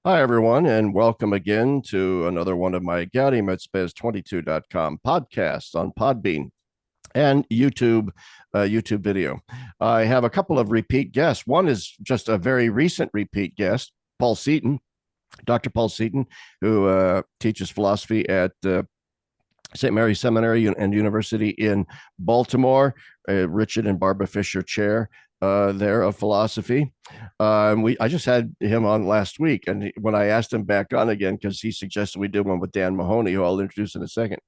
Hi, everyone, and welcome again to another one of my GaudiumEtSpes22.com podcasts on Podbean and YouTube video. I have a couple of repeat guests. One is just a very recent repeat guest, Paul Seaton, Dr. Paul Seaton, who teaches philosophy at St. Mary's Seminary and University in Baltimore, Richard and Barbara Fisher Chair there of philosophy. I just had him on last week, and when I asked him back on again, because he suggested we do one with Dan Mahoney, who I'll introduce in a second,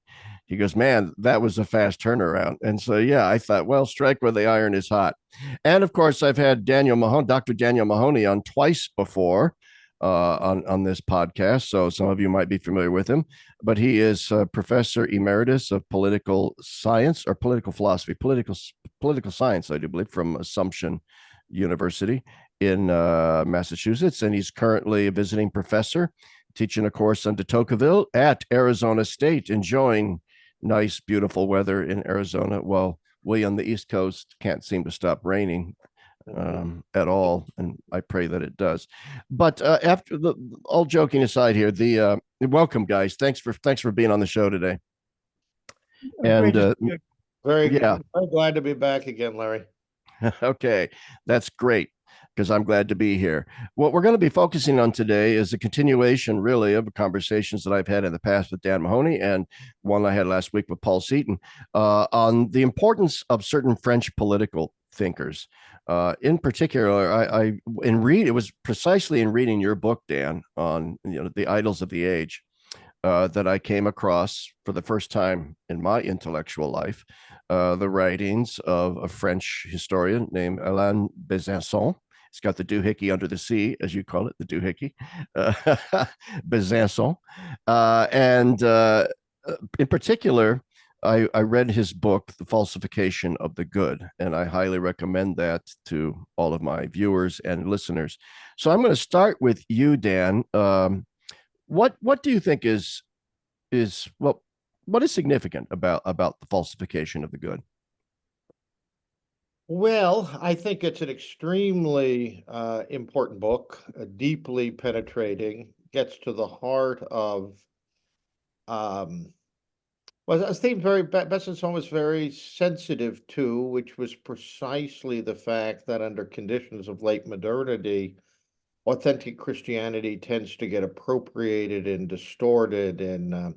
he goes, "Man, that was a fast turnaround." And so, yeah, I thought, well, strike where the iron is hot. And of course, I've had Dr. Daniel Mahoney on twice before on this podcast, so some of you might be familiar with him. But he is professor emeritus of political science or political philosophy, political science, I do believe, from Assumption University in Massachusetts, and he's currently a visiting professor teaching a course on de Tocqueville at Arizona State, enjoying nice, beautiful weather in Arizona. Well, we on the East Coast can't seem to stop raining at all, and I pray that it does. But after all joking aside here, the welcome, guys. Thanks for being on the show today. And very, yeah, very glad to be back again, Larry. okay, that's great because I'm glad to be here. What we're going to be focusing on today is a continuation, really, of conversations that I've had in the past with Dan Mahoney and one I had last week with Paul Seaton on the importance of certain French political thinkers. In particular, it was precisely in reading your book, Dan, on the idols of the age, that I came across for the first time in my intellectual life the writings of a French historian named Alain Besancon. It's got the doohickey under the sea, as you call it, the doohickey, Besancon. And in particular, I read his book, The Falsification of the Good, and I highly recommend that to all of my viewers and listeners. So I'm going to start with you, Dan. What do you think is what is significant about the falsification of the good? Well, I think it's an extremely important book, deeply penetrating, gets to the heart of well, a theme Besançon was very sensitive to, which was precisely the fact that under conditions of late modernity, authentic Christianity tends to get appropriated and distorted and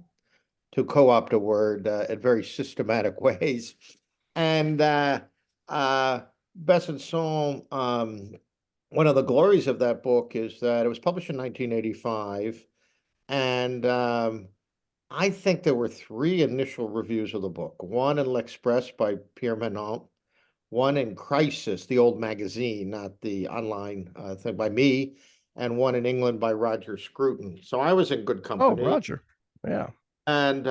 to co-opt a word in very systematic ways. And Besançon, one of the glories of that book is that it was published in 1985. And I think there were three initial reviews of the book. One in L'Express by Pierre Manent, one in Crisis, the old magazine, not the online thing, by me, and one in England by Roger Scruton. So I was in good Oh, company. Roger. Yeah. And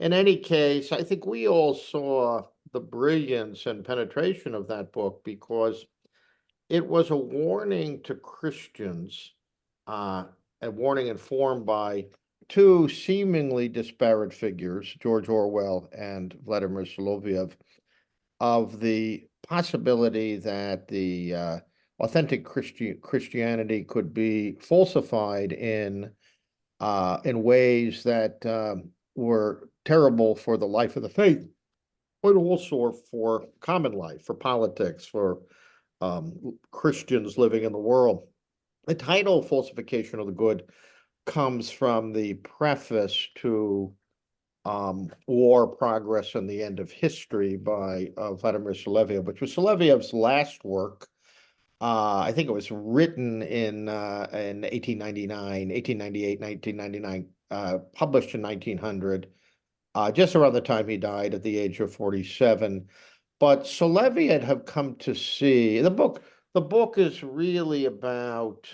in any case, I think we all saw the brilliance and penetration of that book because it was a warning to Christians, a warning informed by two seemingly disparate figures, George Orwell and Vladimir Soloviev, of the possibility that the authentic Christianity could be falsified in ways that were terrible for the life of the faith, but also for common life, for politics, for Christians living in the world. The title Falsification of the Good comes from the preface to War, Progress, and the End of History by Vladimir Soloviev, which was Soloviev's last work. I think it was written in 1899, 1898, 1999, published in 1900, just around the time he died at the age of 47. But Soloviev had come to see the book. The book is really about,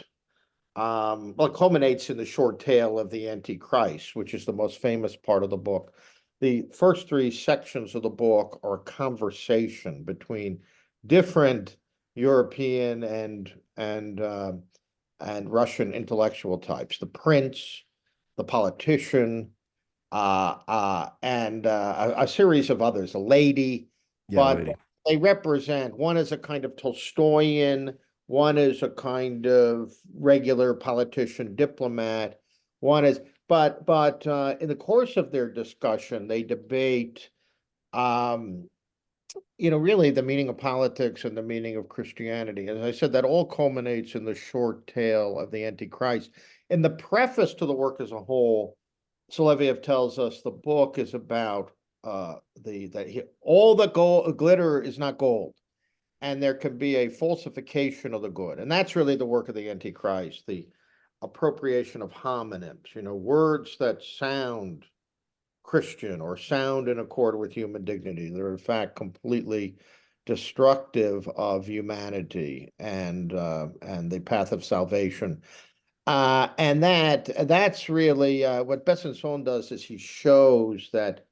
well, it culminates in the short tale of the Antichrist, which is the most famous part of the book. The first three sections of the book are conversation between different European and Russian intellectual types, the prince, the politician, and a series of others, a lady. Yeah, But lady. they represent, one is a kind of Tolstoyan, One is a kind of regular politician diplomat. One is, but in the course of their discussion, they debate, really the meaning of politics and the meaning of Christianity. As I said, that all culminates in the short tale of the Antichrist. In the preface to the work as a whole, Soloviev tells us the book is about all the gold glitter is not gold, and there can be a falsification of the good, and that's really the work of the Antichrist, the appropriation of homonyms, words that sound Christian or sound in accord with human dignity. They're in fact completely destructive of humanity and the path of salvation. And that's really what Besancon does is he shows that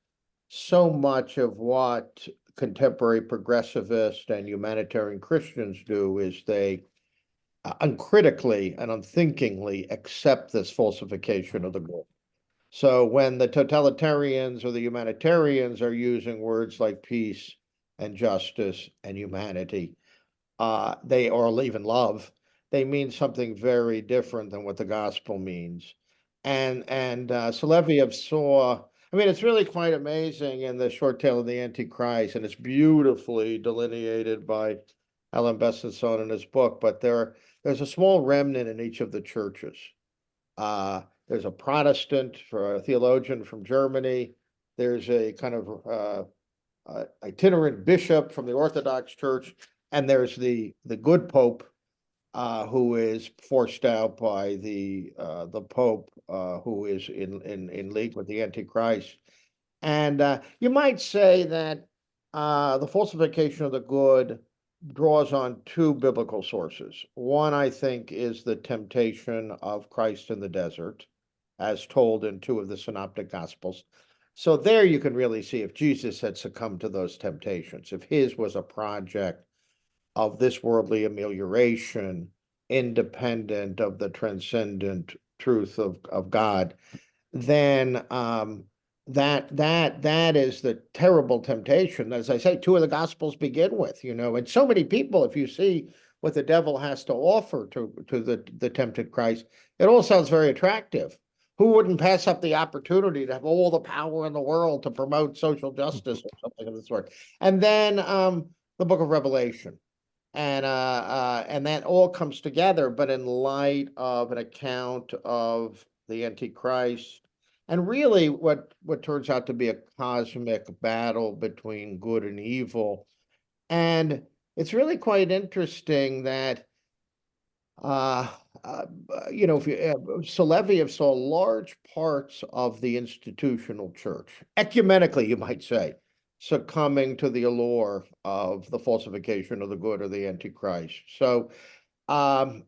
so much of what contemporary progressivist and humanitarian Christians do is they uncritically and unthinkingly accept this falsification of the good. So when the totalitarians or the humanitarians are using words like peace and justice and humanity, or even love, they mean something very different than what the gospel means. And Soloviev saw, it's really quite amazing in the short tale of the Antichrist, and it's beautifully delineated by Alain Besancon in his book, but there's a small remnant in each of the churches. There's a Protestant, for a theologian from Germany. There's a kind of itinerant bishop from the Orthodox Church, and there's the good Pope, who is forced out by the Pope, who is in league with the Antichrist. And you might say that the falsification of the good draws on two biblical sources. One, I think, is the temptation of Christ in the desert, as told in two of the synoptic gospels. So there you can really see if Jesus had succumbed to those temptations, if his was a project of this worldly amelioration, independent of the transcendent truth of God, then that is the terrible temptation. As I say, two of the gospels begin with, and so many people, if you see what the devil has to offer to the tempted Christ, it all sounds very attractive. Who wouldn't pass up the opportunity to have all the power in the world to promote social justice or something of the sort? And then the book of Revelation. And that all comes together, but in light of an account of the Antichrist, and really what turns out to be a cosmic battle between good and evil. And it's really quite interesting that Soloviev saw large parts of the institutional church, ecumenically, you might say, succumbing to the allure of the falsification of the good or the Antichrist. So, some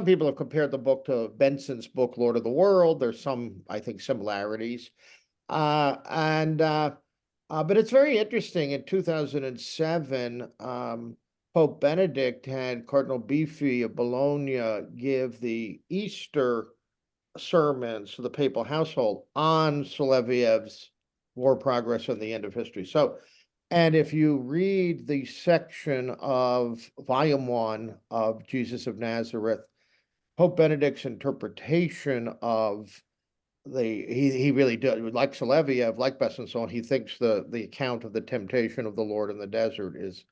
people have compared the book to Benson's book, Lord of the World. There's some, I think, similarities. But it's very interesting. In 2007, Pope Benedict had Cardinal Beefy of Bologna give the Easter sermons to the papal household on Soloviev's War, Progress, and the End of History. So, and if you read the section of Volume 1 of Jesus of Nazareth, Pope Benedict's interpretation of he really does, like Soloviev, like Besancon, he thinks the account of the temptation of the Lord in the desert is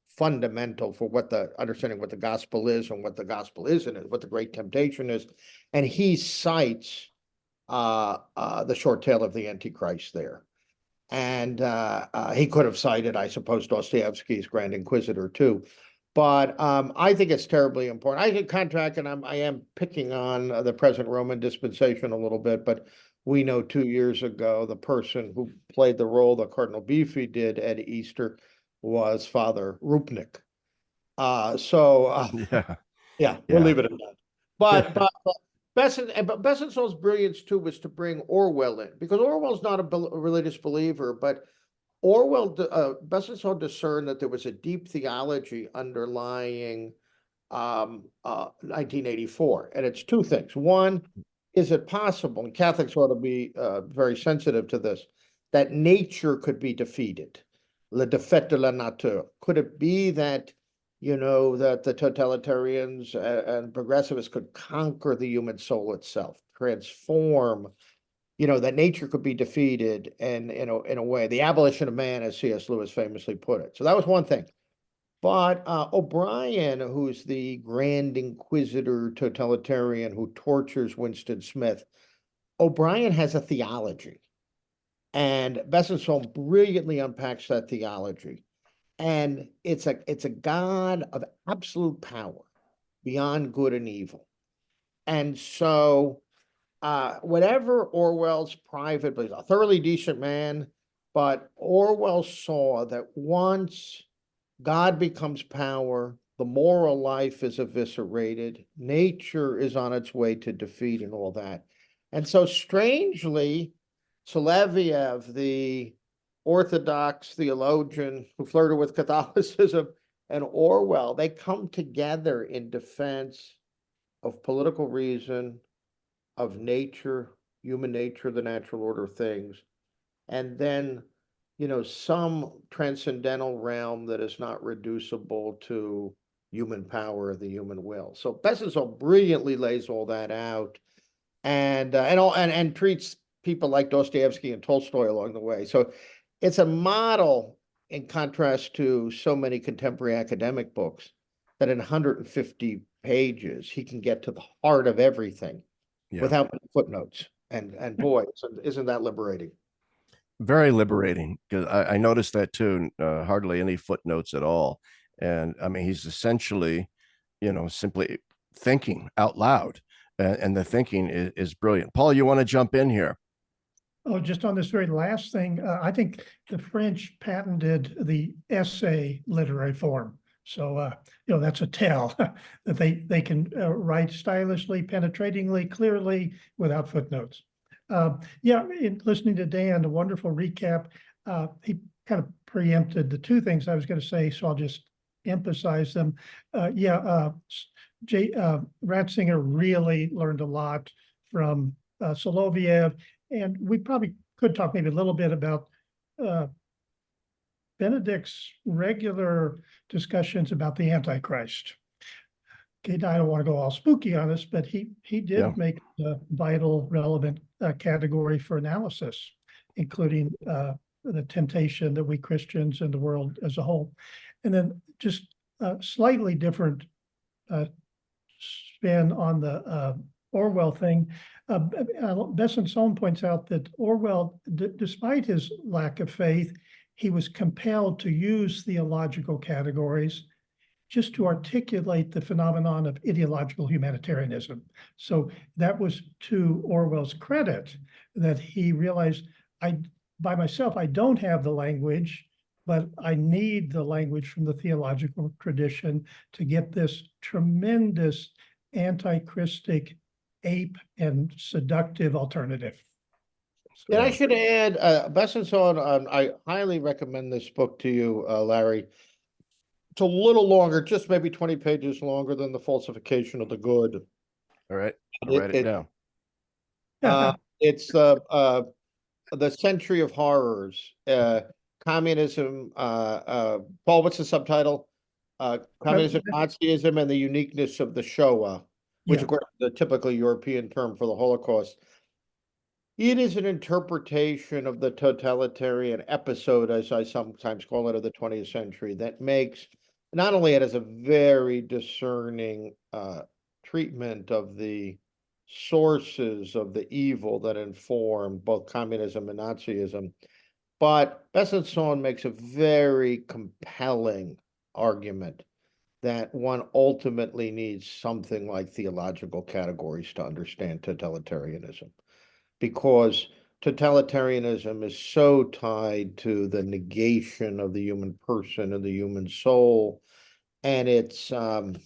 fundamental for understanding what the gospel is and what the gospel isn't, and what the great temptation is. And he cites the short tale of the Antichrist there. And he could have cited, I suppose, Dostoevsky's Grand Inquisitor too. But I think it's terribly important. I can contract, and I am picking on the present Roman dispensation a little bit, but we know 2 years ago the person who played the role that Cardinal Beefy did at Easter was Father Rupnik. Yeah, we'll leave it at that. But Besancon's brilliance too was to bring Orwell in, because Orwell's not a religious believer, but Besancon discerned that there was a deep theology underlying 1984, and it's two things. One, is it possible, and Catholics ought to be very sensitive to this, that nature could be defeated? Le défaite de la nature. Could it be that that the totalitarians and progressivists could conquer the human soul itself, transform, that nature could be defeated, and in a way, the abolition of man, as C.S. Lewis famously put it. So that was one thing. But O'Brien, who's the Grand Inquisitor totalitarian who tortures Winston Smith, O'Brien has a theology, and Besancon brilliantly unpacks that theology. And it's a God of absolute power beyond good and evil. And so whatever Orwell's private, but he's a thoroughly decent man, but Orwell saw that once God becomes power, the moral life is eviscerated, nature is on its way to defeat and all that. And so strangely, Soloviev, the Orthodox theologian who flirted with Catholicism, and Orwell, they come together in defense of political reason, of nature, human nature, the natural order of things, and then, some transcendental realm that is not reducible to human power, the human will. So Besancon brilliantly lays all that out, and treats people like Dostoevsky and Tolstoy along the way. So it's a model, in contrast to so many contemporary academic books, that in 150 pages he can get to the heart of everything without footnotes. And boy, isn't that liberating? Very liberating, because I noticed that too. Hardly any footnotes at all. And I mean, he's essentially, simply thinking out loud, and the thinking is brilliant. Paul, you want to jump in here? Oh, just on this very last thing, I think the French patented the essay literary form. So, that's a tell that they can write stylishly, penetratingly, clearly, without footnotes. In listening to Dan, a wonderful recap. He kind of preempted the two things I was going to say, so I'll just emphasize them. Ratzinger really learned a lot from Soloviev, and we probably could talk maybe a little bit about Benedict's regular discussions about the Antichrist. Okay, I don't want to go all spooky on us, but he did make a vital, relevant category for analysis, including the temptation that we Christians and the world as a whole. And then just a slightly different spin on the Orwell thing. Besancon points out that Orwell, despite his lack of faith, he was compelled to use theological categories just to articulate the phenomenon of ideological humanitarianism. So that was to Orwell's credit, that he realized, by myself, I don't have the language, but I need the language from the theological tradition to get this tremendous anti-Christic, ape, and seductive alternative. And I should add, Besancon, I highly recommend this book to you, Larry. It's a little longer, just maybe 20 pages longer than The Falsification of the Good. All right, I'll write it down. It's the Century of Horrors, communism. Paul, what's the subtitle? Communism, Nazism, and the Uniqueness of the Shoah, which of course is a typically European term for the Holocaust. It is an interpretation of the totalitarian episode, as I sometimes call it, of the 20th century, that makes, not only it has a very discerning treatment of the sources of the evil that inform both communism and Nazism, but Besancon makes a very compelling argument that one ultimately needs something like theological categories to understand totalitarianism, because totalitarianism is so tied to the negation of the human person and the human soul. And it's that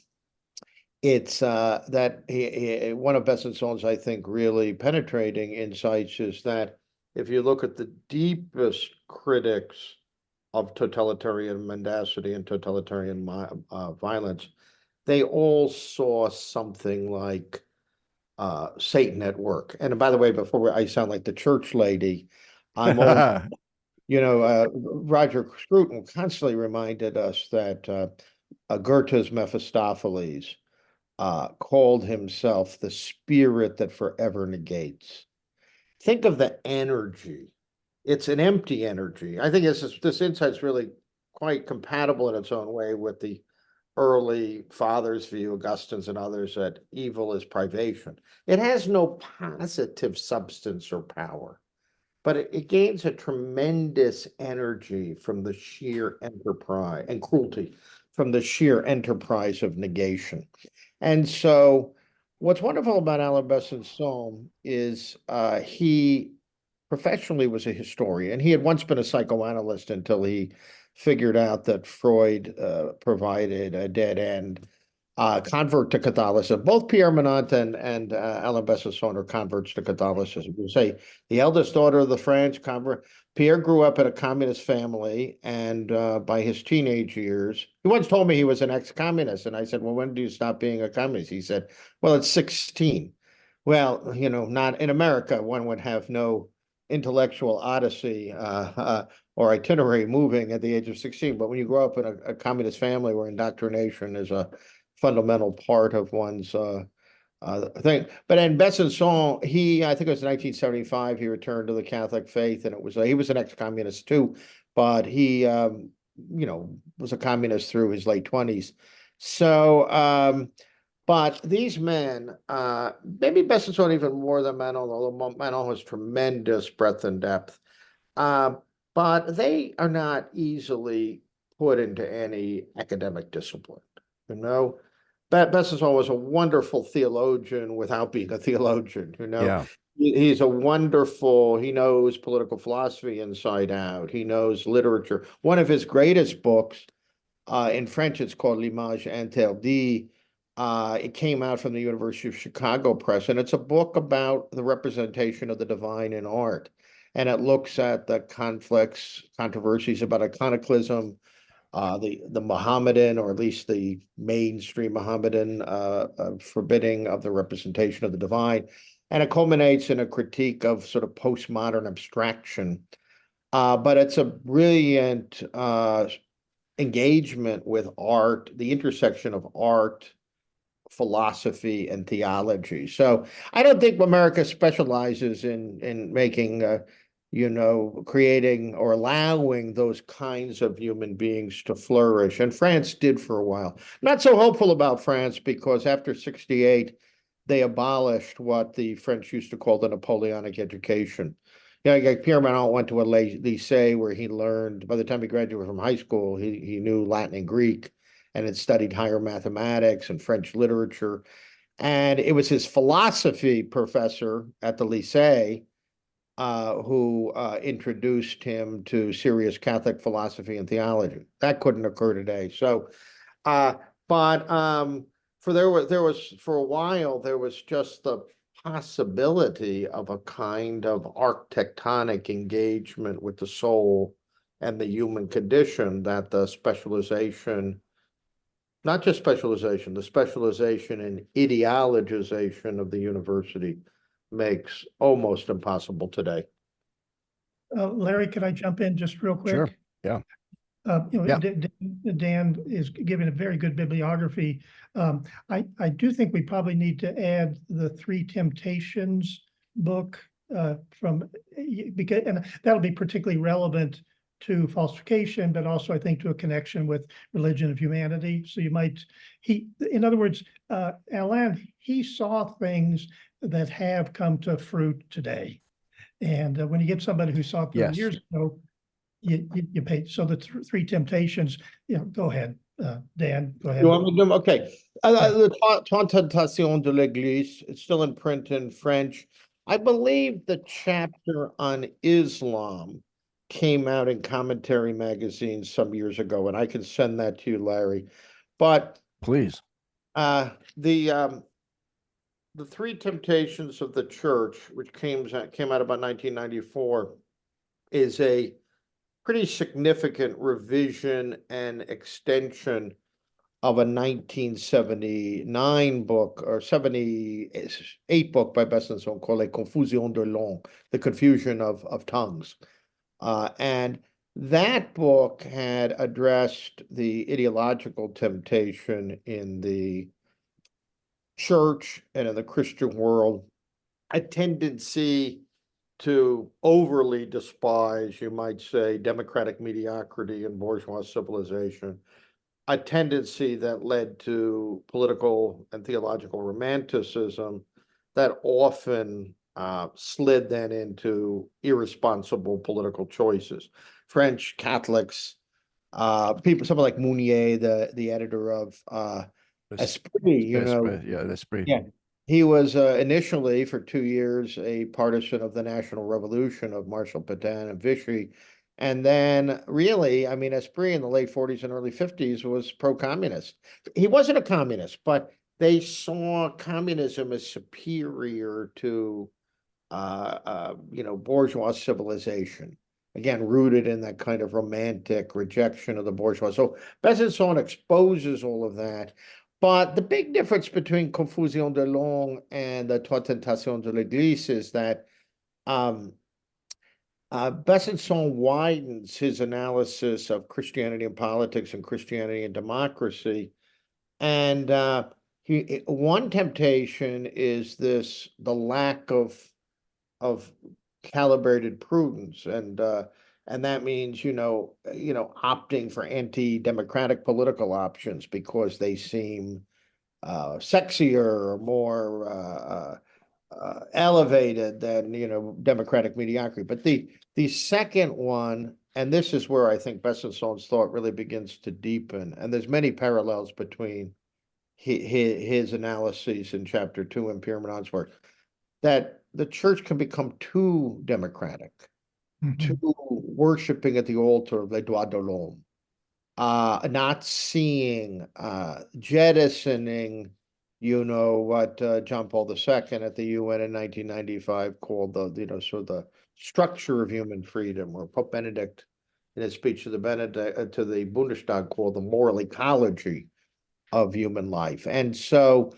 one of Besancon's, I think, really penetrating insights is that if you look at the deepest critics of totalitarian mendacity and totalitarian violence, they all saw something like Satan at work. And by the way, before I sound like the church lady, I'm old. Roger Scruton constantly reminded us that Goethe's Mephistopheles called himself the spirit that forever negates. Think of the energy. It's an empty energy. I think this insight's really quite compatible in its own way with the early fathers' view, Augustine's and others, that evil is privation. It has no positive substance or power, but it gains a tremendous energy from the sheer enterprise and cruelty from the sheer enterprise of negation. And so what's wonderful about Alain Besancon is he professionally was a historian. He had once been a psychoanalyst until he figured out that Freud provided a dead end. Convert to Catholicism. Both Pierre Manent and Alain Besancon are converts to Catholicism. You say the eldest daughter of the French convert. Pierre grew up in a communist family, and by his teenage years, he once told me he was an ex-communist, and I said, "Well, when do you stop being a communist?" He said, "Well, at 16." Well, not in America. One would have no intellectual odyssey or itinerary moving at the age of 16. But when you grow up in a communist family where indoctrination is a fundamental part of one's thing. But in Besancon, I think it was 1975, he returned to the Catholic faith, and he was an ex-communist too, but he, was a communist through his late 20s. So, but these men, maybe Besancon even more than Manon, although Manon has tremendous breadth and depth, but they are not easily put into any academic discipline, Besancon was a wonderful theologian without being a theologian, Yeah. He knows political philosophy inside out. He knows literature. One of his greatest books, in French, it's called L'Image Interdite. It came out from the University of Chicago Press, and it's a book about the representation of the divine in art. And it looks at the conflicts, controversies about iconoclasm, the Mohammedan, or at least the mainstream Mohammedan, forbidding of the representation of the divine. And it culminates in a critique of sort of postmodern abstraction. But it's a brilliant engagement with art, the intersection of art, philosophy, and theology. So I don't think America specializes in making creating or allowing those kinds of human beings to flourish. And France did for a while. Not so hopeful about France, because after 1968, they abolished what the French used to call the Napoleonic education. Pierre Manent went to a lycée where he learned, by the time he graduated from high school, he knew Latin and Greek and had studied higher mathematics and French literature. And it was his philosophy professor at the lycée who introduced him to serious Catholic philosophy and theology. That couldn't occur today. So, for a while, there was just the possibility of a kind of architectonic engagement with the soul and the human condition that the specialization, not just specialization, the specialization and ideologization of the university makes almost impossible today. Larry, could I jump in just real quick? Sure. Yeah. Dan is giving a very good bibliography. I do think we probably need to add the Three Temptations book because that'll be particularly relevant to falsification, but also I think to a connection with religion of humanity. So in other words, Alain, he saw things that have come to fruit today. And when you get somebody who saw it 30 years ago, you pay. So the Three Temptations, go ahead, Dan, go ahead. You want me to? Okay. The Tentation de l'Église, it's still in print in French. I believe the chapter on Islam came out in Commentary magazine some years ago, and I can send that to you, Larry. But please, the Three Temptations of the Church, which came out about 1994, is a pretty significant revision and extension of a 1979 book or 78 book by Besancon called Les Confusions de Langue, the confusion of tongues. And That book had addressed the ideological temptation in the church and in the Christian world, a tendency to overly despise, you might say, democratic mediocrity and bourgeois civilization, a tendency that led to political and theological romanticism that often slid then into irresponsible political choices. French Catholics, people, someone like Mounier, the editor of Esprit, Esprit. yeah, he was initially for 2 years a partisan of the National Revolution of Marshal Pétain and Vichy. And then really, I mean, Esprit in the late 40s and early 50s was pro-communist. He wasn't a communist, but they saw communism as superior to, bourgeois civilization. Again, rooted in that kind of romantic rejection of the bourgeois. So Besancon exposes all of that. But the big difference between Confusion de langue and the Trois Tentations de l'Église is that Besancon widens his analysis of Christianity and politics and Christianity and democracy. And one temptation is the lack of calibrated prudence, and that means opting for anti-democratic political options because they seem sexier or more elevated than democratic mediocrity. But the second one, and this is where I think Besancon's thought really begins to deepen, and there's many parallels between his analyses in chapter 2 and Pierre Manent's work, that the church can become too democratic, too worshiping at the altar of les droits de l'homme, not seeing, jettisoning, what John Paul II at the UN in 1995 called the structure of human freedom, or Pope Benedict in his speech to the Bundestag called the moral ecology of human life. And so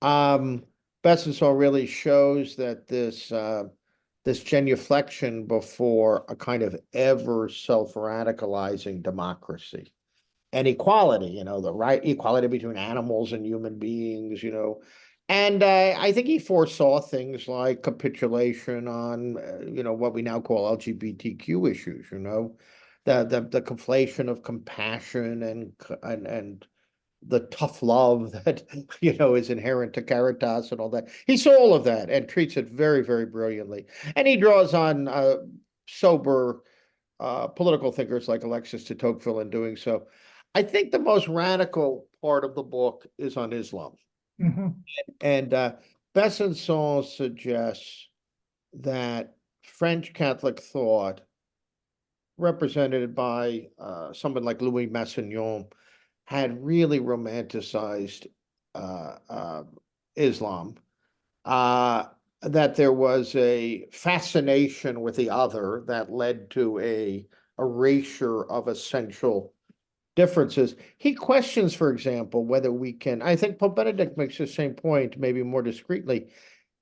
Besancon really shows that this genuflection before a kind of ever self-radicalizing democracy and equality, the right equality between animals and human beings, and I think he foresaw things like capitulation on, what we now call LGBTQ issues, the conflation of compassion and the tough love that is inherent to caritas and all that. He saw all of that and treats it very, very brilliantly. And he draws on sober political thinkers like Alexis de Tocqueville in doing so. I think the most radical part of the book is on Islam. And Besançon suggests that French Catholic thought, represented by someone like Louis Massignon, had really romanticized Islam, that there was a fascination with the other that led to a erasure of essential differences. He questions, for example, whether we can, I think Pope Benedict makes the same point, maybe more discreetly.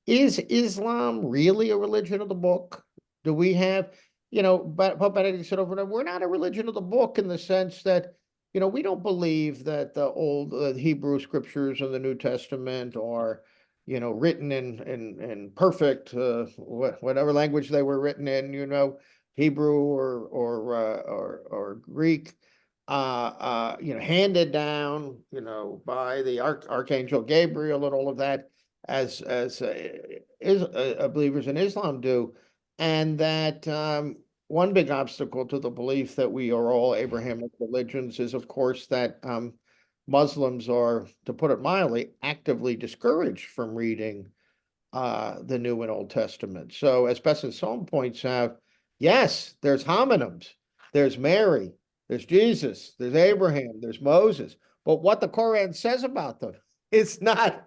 Is Islam really a religion of the book? Do we have, Pope Benedict said over and over, we're not a religion of the book in the sense that, we don't believe that the old Hebrew scriptures of the New Testament are, written in perfect, whatever language they were written in, Hebrew or Greek, handed down, by the Archangel Gabriel and all of that, as believers in Islam do, and that one big obstacle to the belief that we are all Abrahamic religions is, of course, that Muslims are, to put it mildly, actively discouraged from reading the New and Old Testament. So, as Besancon points out, yes, there's homonyms, there's Mary, there's Jesus, there's Abraham, there's Moses, but what the Quran says about them is not,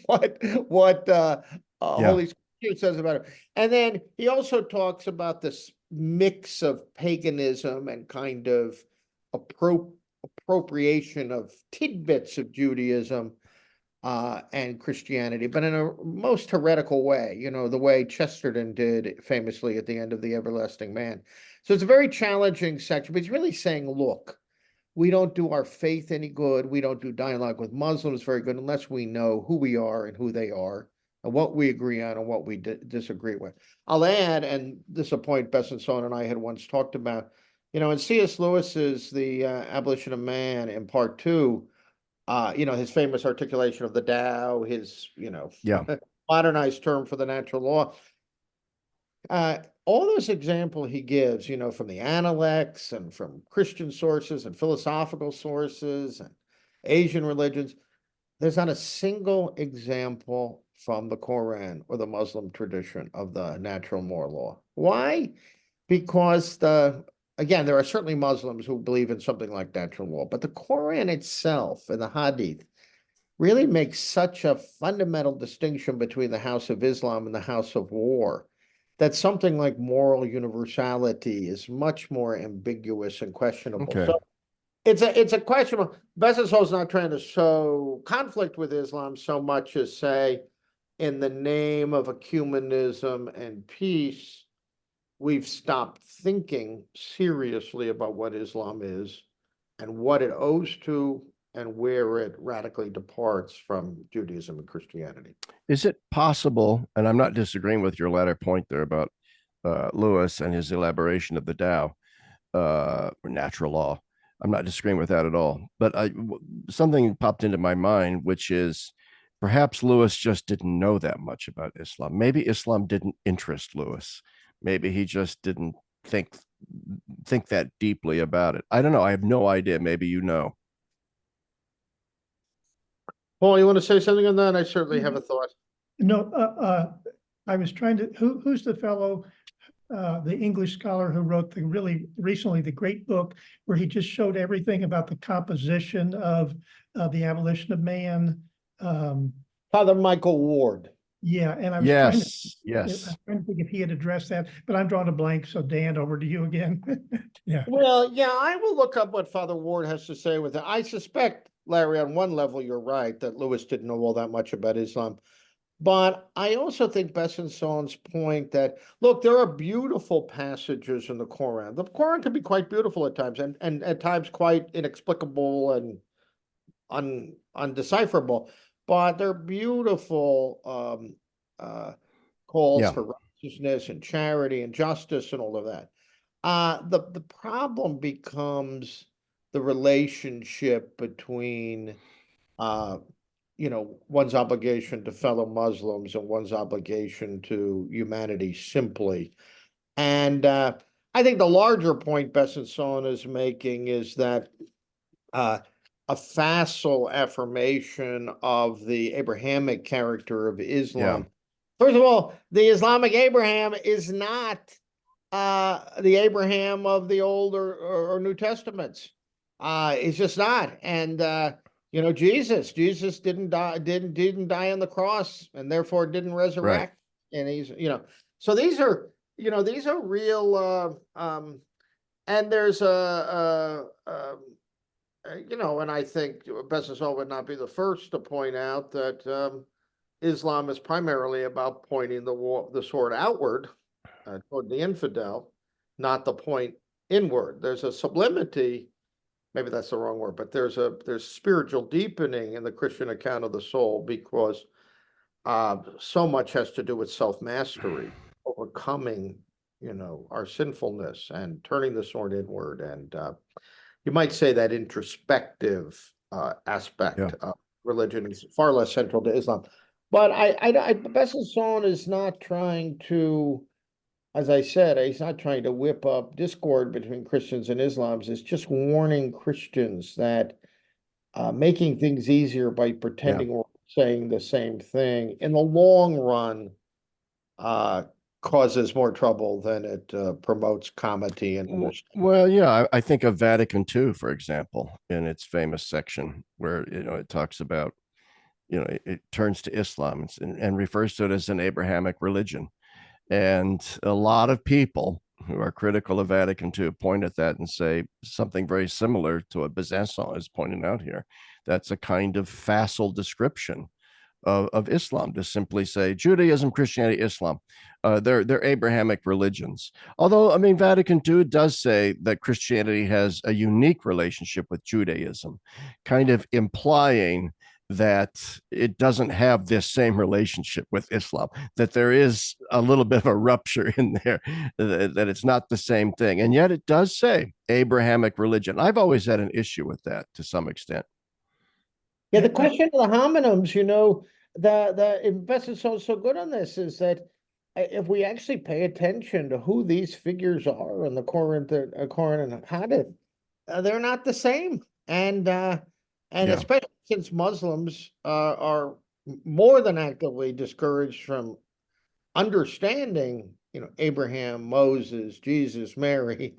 what Holy Spirit says about it. And then he also talks about this mix of paganism and kind of appropriation of tidbits of Judaism and Christianity, but in a most heretical way, the way Chesterton did famously at the end of The Everlasting Man. So it's a very challenging section, but he's really saying, look, we don't do our faith any good. We don't do dialogue with Muslims very good unless we know who we are and who they are and what we agree on and what we disagree with. I'll add, and this is a point Besancon and I had once talked about, in C.S. Lewis's The Abolition of Man in part 2, his famous articulation of the Tao, his, Yeah. modernized term for the natural law. All those examples he gives, from the Analects and from Christian sources and philosophical sources and Asian religions, there's not a single example from the Quran or the Muslim tradition of the natural moral law. Why? Because again, there are certainly Muslims who believe in something like natural law, but the Quran itself and the Hadith really makes such a fundamental distinction between the house of Islam and the house of war that something like moral universality is much more ambiguous and questionable. Okay. So it's a questionable. Besancon's not trying to sow conflict with Islam so much as say, in the name of ecumenism and peace, we've stopped thinking seriously about what Islam is and what it owes to and where it radically departs from Judaism and Christianity. Is it possible, and I'm not disagreeing with your latter point there about Lewis and his elaboration of the Tao, or natural law. I'm not disagreeing with that at all. But something popped into my mind, which is perhaps Lewis just didn't know that much about Islam. Maybe Islam didn't interest Lewis. Maybe he just didn't think that deeply about it. I don't know. I have no idea. Maybe you know. Paul, you want to say something on that? I certainly have a thought. No, I was trying to, who's the fellow, the English scholar who wrote the great book where he just showed everything about the composition of the abolition of man. Father Michael Ward. Yeah, and I was trying to think if he had addressed that, but I'm drawing a blank. So Dan, over to you again. Yeah. Well, yeah, I will look up what Father Ward has to say with it. I suspect, Larry, on one level, you're right that Lewis didn't know all that much about Islam. But I also think Besancon's point that, look, there are beautiful passages in the Quran. The Quran can be quite beautiful at times and at times quite inexplicable and undecipherable. But they're beautiful calls for righteousness and charity and justice and all of that. The problem becomes the relationship between one's obligation to fellow Muslims and one's obligation to humanity simply. And I think the larger point Besancon is making is that a facile affirmation of the Abrahamic character of Islam. Yeah. First of all, the Islamic Abraham is not the Abraham of the Old or New Testaments. It's just not. And Jesus didn't die on the cross and therefore didn't resurrect. Right. And he's so these are real. And there's and I think Besancon would not be the first to point out that Islam is primarily about pointing the sword outward toward the infidel, not the point inward. There's a sublimity, maybe that's the wrong word, but there's spiritual deepening in the Christian account of the soul because so much has to do with self-mastery, overcoming, our sinfulness and turning the sword inward. And you might say that introspective aspect of religion is far less central to Islam. But Besancon is not trying to, as I said, he's not trying to whip up discord between Christians and Islams. It's just warning Christians that making things easier by pretending we're saying the same thing in the long run causes more trouble than it promotes comity and understanding. Well, yeah, I think of Vatican II, for example, in its famous section where it talks about it turns to Islam and refers to it as an Abrahamic religion. And a lot of people who are critical of Vatican II point at that and say something very similar to what Besancon is pointing out here, that's a kind of facile description of Islam, to simply say Judaism, Christianity, Islam. They're Abrahamic religions. Although, I mean, Vatican II does say that Christianity has a unique relationship with Judaism, kind of implying that it doesn't have this same relationship with Islam, that there is a little bit of a rupture in there, that it's not the same thing. And yet it does say Abrahamic religion. I've always had an issue with that to some extent. Yeah, the question of the homonyms, you know, the investors so good on this is that if we actually pay attention to who these figures are in the Quran and Hadith, they're not the same. And especially since Muslims are more than actively discouraged from understanding, you know, Abraham, Moses, Jesus, Mary,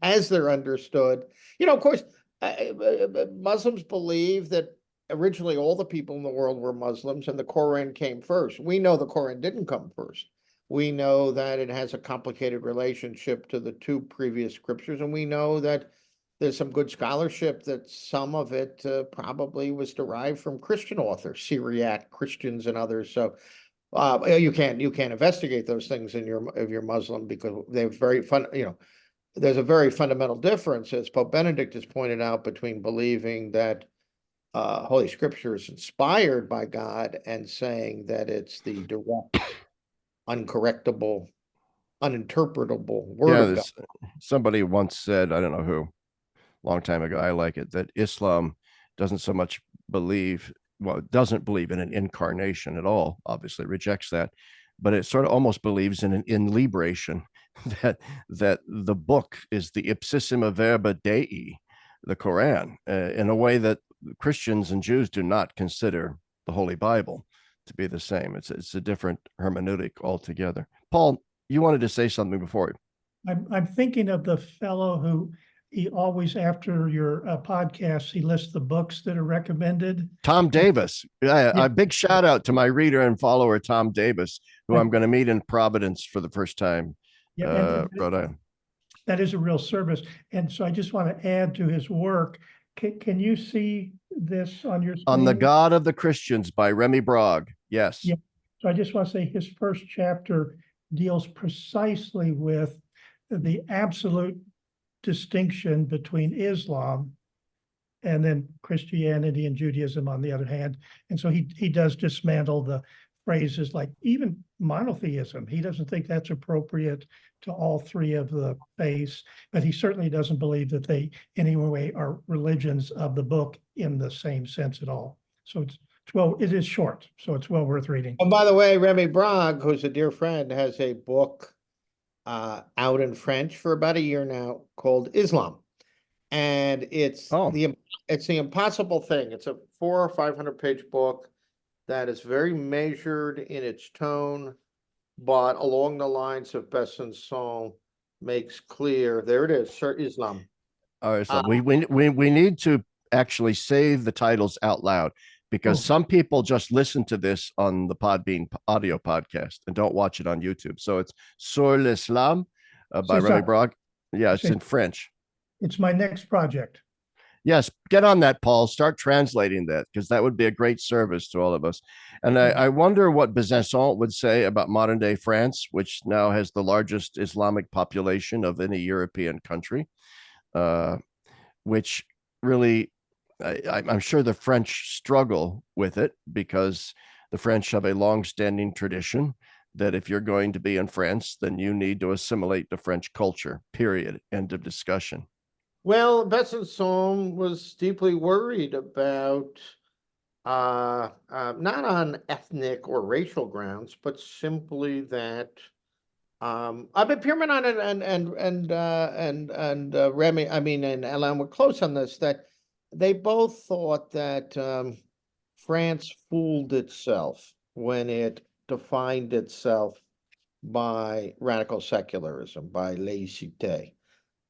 as they're understood. You know, of course, Muslims believe that originally all the people in the world were Muslims and the Quran came first. We know the Quran didn't come first. We know that it has a complicated relationship to the two previous scriptures, and we know that there's some good scholarship that some of it probably was derived from Christian authors, Syriac Christians and others. So you can't investigate those things if you're Muslim, because they're very fun. You know, there's a very fundamental difference, as Pope Benedict has pointed out, between believing that Holy Scripture is inspired by God and saying that it's the direct, uncorrectable, uninterpretable word of God. Somebody once said, I don't know who, long time ago, I like it, that Islam doesn't so much believe, well, it doesn't believe in an incarnation at all, obviously rejects that, but it sort of almost believes in an inlibration, that the book is the ipsissima verba Dei, the Quran, in a way that Christians and Jews do not consider the Holy Bible to be the same. It's a different hermeneutic altogether. Paul, you wanted to say something before. I'm thinking of the fellow who he always, after your podcast, he lists the books that are recommended. Tom Davis. A big shout out to my reader and follower, Tom Davis, who I'm going to meet in Providence for the first time. Rhode Island. That is a real service. And so I just want to add to his work. Can you see this on your screen? On the God of the Christians by Remy Bragg. Yes. Yeah. So I just want to say his first chapter deals precisely with the absolute distinction between Islam and then Christianity and Judaism on the other hand. And so he does dismantle the phrases like even monotheism. He doesn't think that's appropriate to all three of the faiths, but he certainly doesn't believe that they in any way are religions of the book in the same sense at all. So it is short, so it's well worth reading. And by the way, Remy Bragg, who's a dear friend, has a book out in French for about a year now called Islam. And it's the impossible thing. It's a 400 or 500 page book that is very measured in its tone, but along the lines of Besancon makes clear. There it is, Sir Islam. All right, so we need to actually say the titles out loud, because some people just listen to this on the Podbean audio podcast and don't watch it on YouTube. So it's Sur l'Islam by Remy Bragg. Yeah, it's in French. It's my next project. Yes, get on that, Paul. Start translating that, because that would be a great service to all of us. And I wonder what Besancon would say about modern day France, which now has the largest Islamic population of any European country, which really, I'm sure the French struggle with it, because the French have a long-standing tradition that if you're going to be in France, then you need to assimilate the French culture, period, end of discussion. Well, Besancon was deeply worried about not on ethnic or racial grounds, but simply that but Pierre, Manent and Remy, and Alain were close on this, that they both thought that France fooled itself when it defined itself by radical secularism, by laïcité.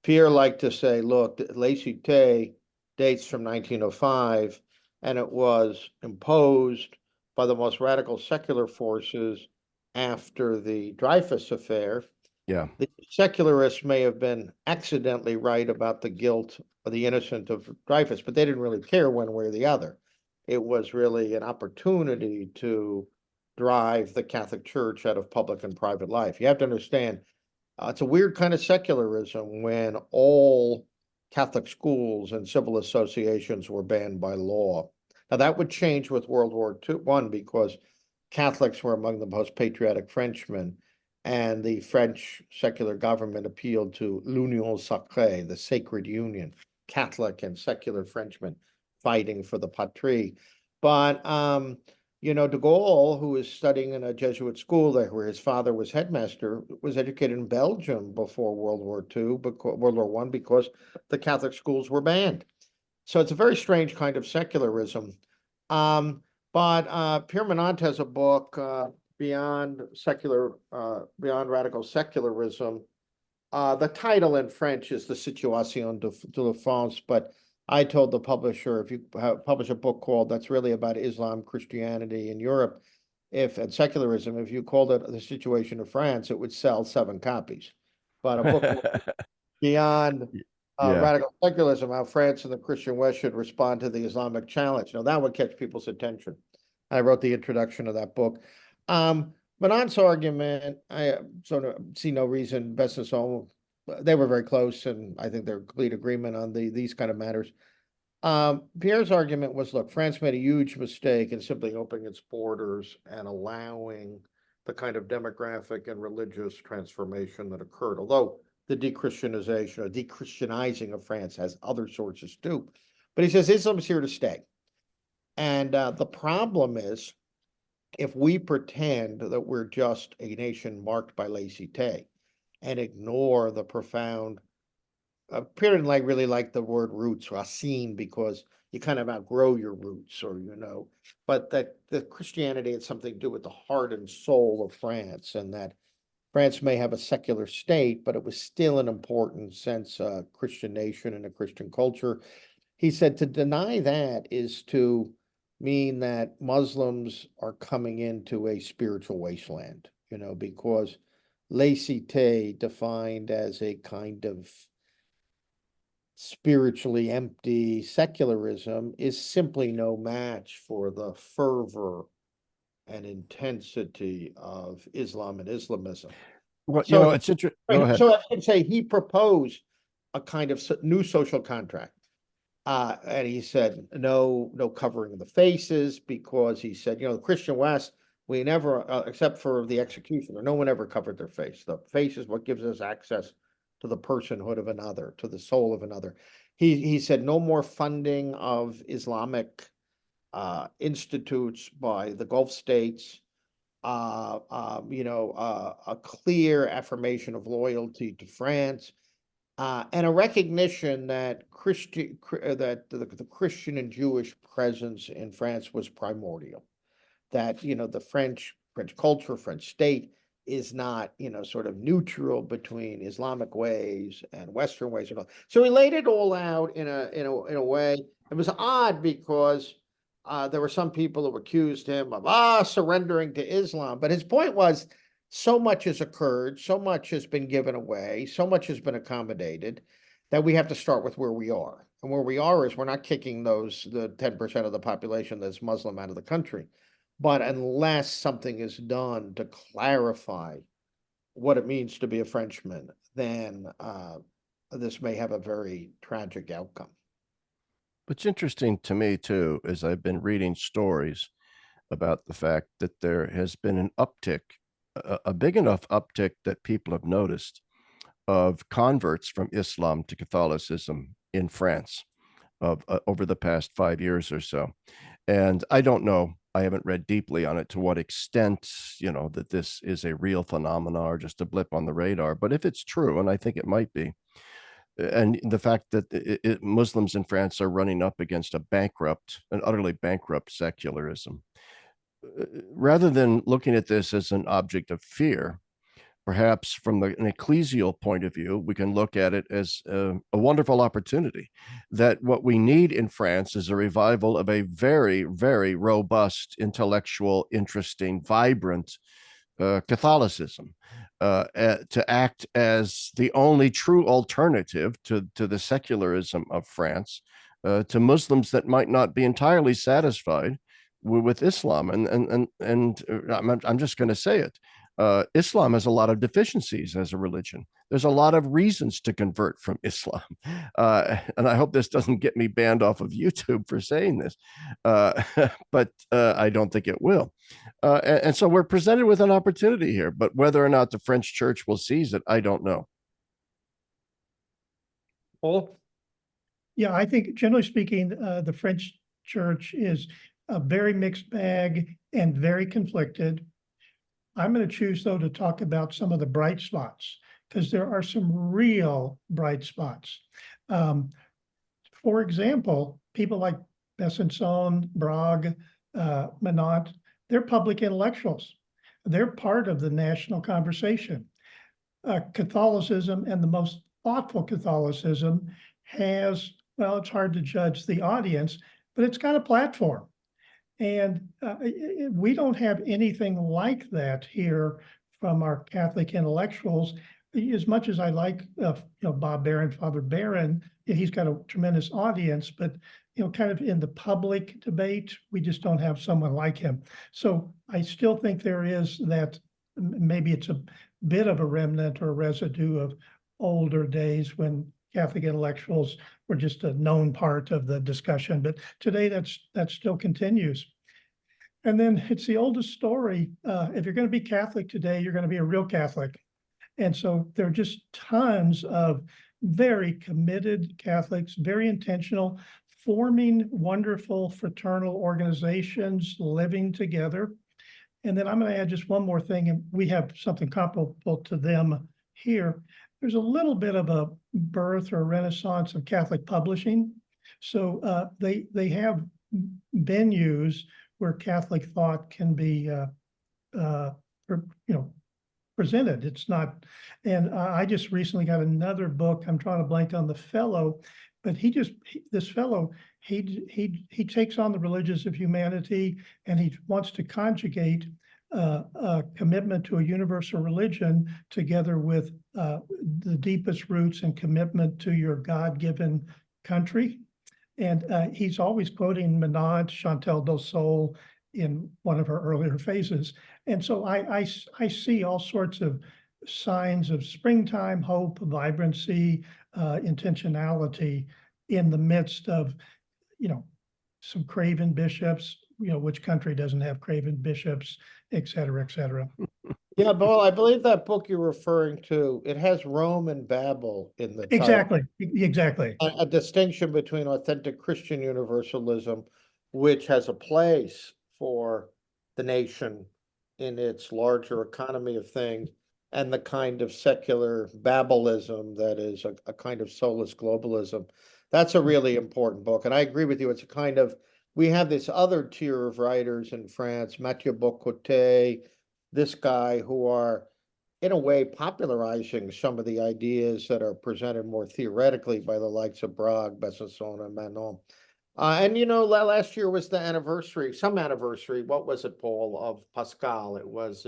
Pierre liked to say, look, laïcité dates from 1905, and it was imposed by the most radical secular forces after the Dreyfus affair. Yeah. The secularists may have been accidentally right about the guilt of the innocent of Dreyfus, but they didn't really care one way or the other. It was really an opportunity to drive the Catholic Church out of public and private life. You have to understand, it's a weird kind of secularism when all Catholic schools and civil associations were banned by law. Now that would change with World War I because Catholics were among the most patriotic Frenchmen, and the French secular government appealed to l'union sacrée, the sacred union, Catholic and secular Frenchmen fighting for the patrie. But de Gaulle, who was studying in a Jesuit school there, where his father was headmaster, was educated in Belgium before World War II, World War I, because the Catholic schools were banned. So it's a very strange kind of secularism. But Pierre Manent has a book, Beyond Radical Secularism. The title in French is The Situation de la France, but I told the publisher, if you publish a book that's really about Islam, Christianity in Europe, and secularism, if you called it The Situation of France, it would sell 7 copies. But a book Beyond Radical Secularism, How France and the Christian West Should Respond to the Islamic Challenge. Now, that would catch people's attention. I wrote the introduction of that book. Manent's argument, I sort of see no reason. Besancon, they were very close, and I think they're in complete agreement on these kind of matters. Pierre's argument was, look, France made a huge mistake in simply opening its borders and allowing the kind of demographic and religious transformation that occurred, although the de-Christianization or de-Christianizing of France has other sources too. But he says Islam is here to stay. And the problem is, if we pretend that we're just a nation marked by laïcité and ignore the profound, Pierre didn't really like the word roots, racine, because you kind of outgrow your roots, or but that the Christianity had something to do with the heart and soul of France, and that France may have a secular state, but it was still an important sense Christian nation and a Christian culture. He said to deny that is to mean that Muslims are coming into a spiritual wasteland, because laïcité, defined as a kind of spiritually empty secularism, is simply no match for the fervor and intensity of Islam and Islamism. Well, So it's interesting. Go ahead. So I should say he proposed a kind of new social contract. And he said, no covering of the faces, because he said, the Christian West, we never, except for the executioner, no one ever covered their face. The face is what gives us access to the personhood of another, to the soul of another. He said no more funding of Islamic institutes by the Gulf states, a clear affirmation of loyalty to France, and a recognition that the Christian and Jewish presence in France was primordial. That the French culture, French state is not sort of neutral between Islamic ways and Western ways. So he laid it all out in a way. It was odd because there were some people who accused him of surrendering to Islam, but his point was, so much has occurred, so much has been given away, so much has been accommodated, that we have to start with where we are. And where we are is we're not kicking the 10% of the population that's Muslim out of the country. But unless something is done to clarify what it means to be a Frenchman, then this may have a very tragic outcome. What's interesting to me, too, is I've been reading stories about the fact that there has been an uptick, a big enough uptick that people have noticed, of converts from Islam to Catholicism in France over the past 5 years or so. And I don't know, I haven't read deeply on it to what extent, that this is a real phenomenon or just a blip on the radar. But if it's true, and I think it might be, and the fact that Muslims in France are running up against an utterly bankrupt secularism, rather than looking at this as an object of fear, perhaps from an ecclesial point of view, we can look at it as a wonderful opportunity, that what we need in France is a revival of a very, very robust, intellectual, interesting, vibrant Catholicism, to act as the only true alternative to the secularism of France, to Muslims that might not be entirely satisfied with Islam. I'm just going to say it. Islam has a lot of deficiencies as a religion. There's a lot of reasons to convert from Islam. And I hope this doesn't get me banned off of YouTube for saying this, but I don't think it will. And so we're presented with an opportunity here, but whether or not the French church will seize it, I don't know. Paul? Yeah, I think generally speaking, the French church is a very mixed bag and very conflicted. I'm going to choose, though, to talk about some of the bright spots, because there are some real bright spots. For example, people like Besancon, Brague, Manent, they're public intellectuals. They're part of the national conversation. Catholicism, and the most thoughtful Catholicism, has, well, it's hard to judge the audience, but it's got a platform. And we don't have anything like that here from our Catholic intellectuals. As much as I like, Bob Barron, Father Barron, he's got a tremendous audience, but kind of in the public debate, we just don't have someone like him. So I still think there is that. Maybe it's a bit of a remnant or a residue of older days when Catholic intellectuals were just a known part of the discussion, but today that still continues. And then it's the oldest story. If you're going to be Catholic today, you're going to be a real Catholic. And so there are just tons of very committed Catholics, very intentional, forming wonderful fraternal organizations, living together. And then I'm going to add just one more thing, and we have something comparable to them here. There's a little bit of a birth or renaissance of Catholic publishing. So they have venues where Catholic thought can be presented. It's not, and I just recently got another book. I'm trying to blank on the fellow, but this fellow takes on the religions of humanity, and he wants to conjugate a commitment to a universal religion together with the deepest roots and commitment to your God-given country. And he's always quoting Manent, Chantal Delsol in one of her earlier phases. And so I see all sorts of signs of springtime, hope, vibrancy, intentionality in the midst of, some craven bishops, which country doesn't have craven bishops, et cetera, et cetera. Yeah, Paul, I believe that book you're referring to, it has Rome and Babel in the title. Exactly. A distinction between authentic Christian universalism, which has a place for the nation in its larger economy of things, and the kind of secular Babelism that is a kind of soulless globalism. That's a really important book. And I agree with you. It's a kind of, we have this other tier of writers in France, Mathieu Bocoté, this guy, who are in a way popularizing some of the ideas that are presented more theoretically by the likes of Brague, Besancon, and Manent. Last year was the anniversary, what was it, Paul, of Pascal? It was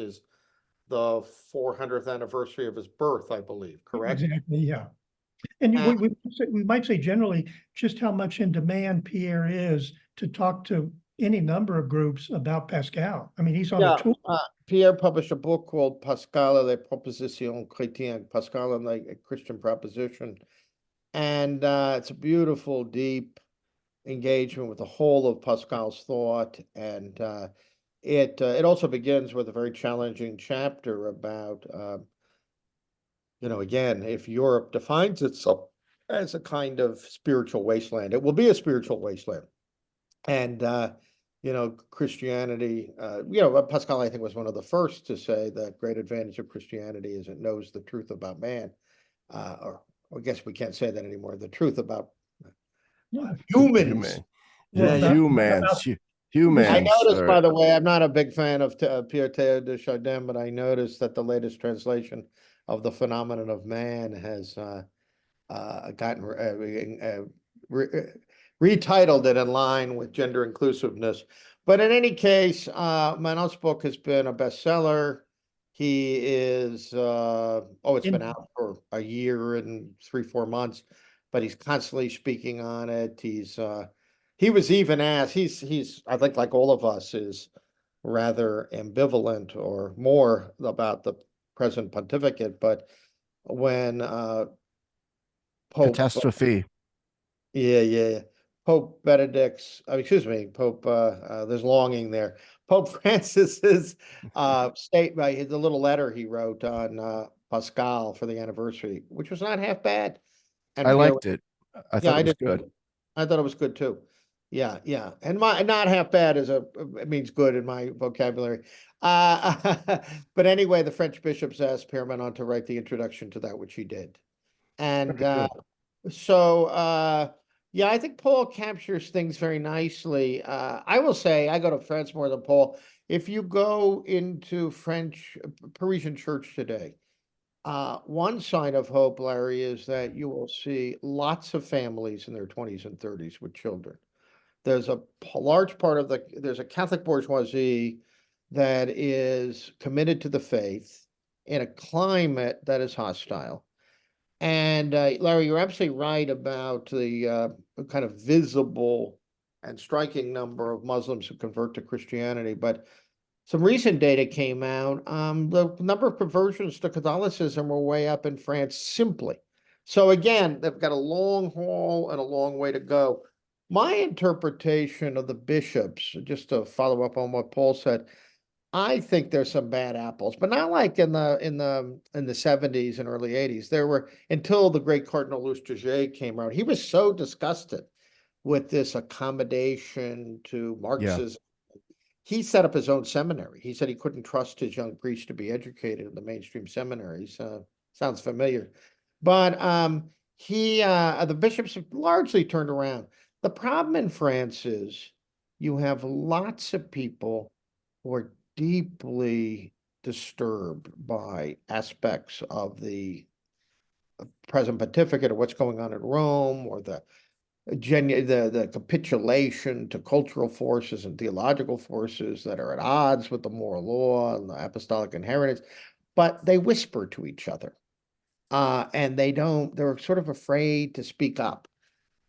the 400th anniversary of his birth, I believe, correct? Exactly, yeah. And we might say generally just how much in demand Pierre is to talk to any number of groups about Pascal. I mean, he's on a tour. Pierre published a book called Pascal et les propositions chrétiennes, Pascal and the Christian proposition. And it's a beautiful, deep engagement with the whole of Pascal's thought. And it also begins with a very challenging chapter about, again, if Europe defines itself as a kind of spiritual wasteland, it will be a spiritual wasteland. And, Christianity, Pascal, I think, was one of the first to say that great advantage of Christianity is it knows the truth about man. Or I guess we can't say that anymore. The truth about humans. Humans. I noticed, by the way, I'm not a big fan of Pierre de Chardin, but I noticed that the latest translation of The Phenomenon of Man has gotten retitled it in line with gender inclusiveness. But in any case, Manent's book has been a bestseller. He is, it's been out for a year and 3-4 months. but he's constantly speaking on it. He was even asked, he's I think like all of us is rather ambivalent or more about the present pontificate, but when Pope Catastrophe. yeah. Pope Benedict's, excuse me, Pope, there's longing there. Pope Francis's statement, the little letter he wrote on Pascal for the anniversary, which was not half bad. And I Pierre, liked it. I yeah, thought I it was did. good. I thought it was good too. Yeah. And my not half bad it means good in my vocabulary. But anyway, the French bishops asked Pierre Manent to write the introduction to that, which he did. And Very good. so yeah, I think Paul captures things very nicely. I will say I go to France more than Paul. If you go into French Parisian church today, one sign of hope, Larry, is that you will see lots of families in their 20s and 30s with children. There's a large part of there's a Catholic bourgeoisie that is committed to the faith in a climate that is hostile. And Larry, you're absolutely right about the kind of visible and striking number of Muslims who convert to Christianity. But some recent data came out. The number of conversions to Catholicism were way up in France simply. So again, they've got a long haul and a long way to go. My interpretation of the bishops, just to follow up on what Paul said, I think there's some bad apples, but not like in the 70s and early 80s. There were, until the great Cardinal Lustiger came around. He was so disgusted with this accommodation to Marxism. He set up his own seminary. He said he couldn't trust his young priests to be educated in the mainstream seminaries. Sounds familiar. But the bishops have largely turned around. The problem in France is you have lots of people who are deeply disturbed by aspects of the present pontificate or what's going on in Rome, or the capitulation to cultural forces and theological forces that are at odds with the moral law and the apostolic inheritance, but they whisper to each other. And they're sort of afraid to speak up.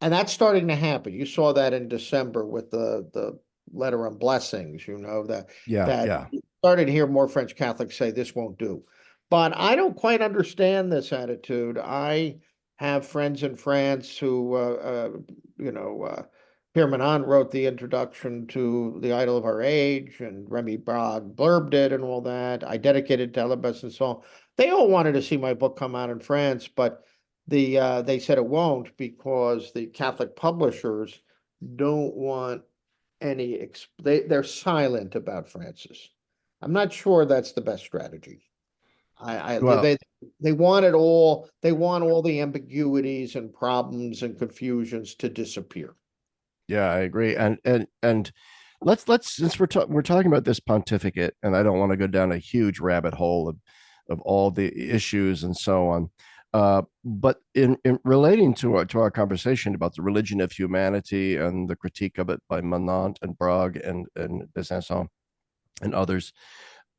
And that's starting to happen. You saw that in December with the letter on blessings, that you started to hear more French Catholics say this won't do. But I don't quite understand this attitude. I have friends in France who, Pierre Manent wrote the introduction to The Idol of Our Age, and Remy Bragg blurbed it and all that. I dedicated to Alain Besancon. They all wanted to see my book come out in France, but they said it won't because the Catholic publishers don't want they're silent about Francis. I'm not sure that's the best strategy. They want it all. They want all the ambiguities and problems and confusions to disappear. Yeah, I agree. And let's since we're talking about this pontificate, and I don't want to go down a huge rabbit hole of all the issues and so on. But in relating to our conversation about the religion of humanity and the critique of it by Manent and Bragg and Besancon and others,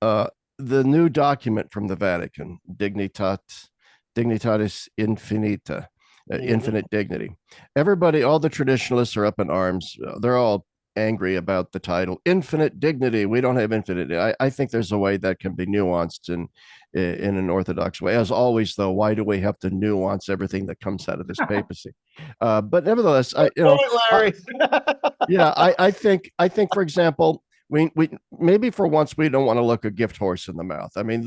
the new document from the Vatican, Dignitatis Infinita, infinite dignity. Everybody, all the traditionalists are up in arms. They're all angry about the title, infinite dignity. We don't have infinite. I think there's a way that can be nuanced in an orthodox way. As always, though, why do we have to nuance everything that comes out of this papacy? But nevertheless, I think, for example, we maybe for once we don't want to look a gift horse in the mouth. I mean,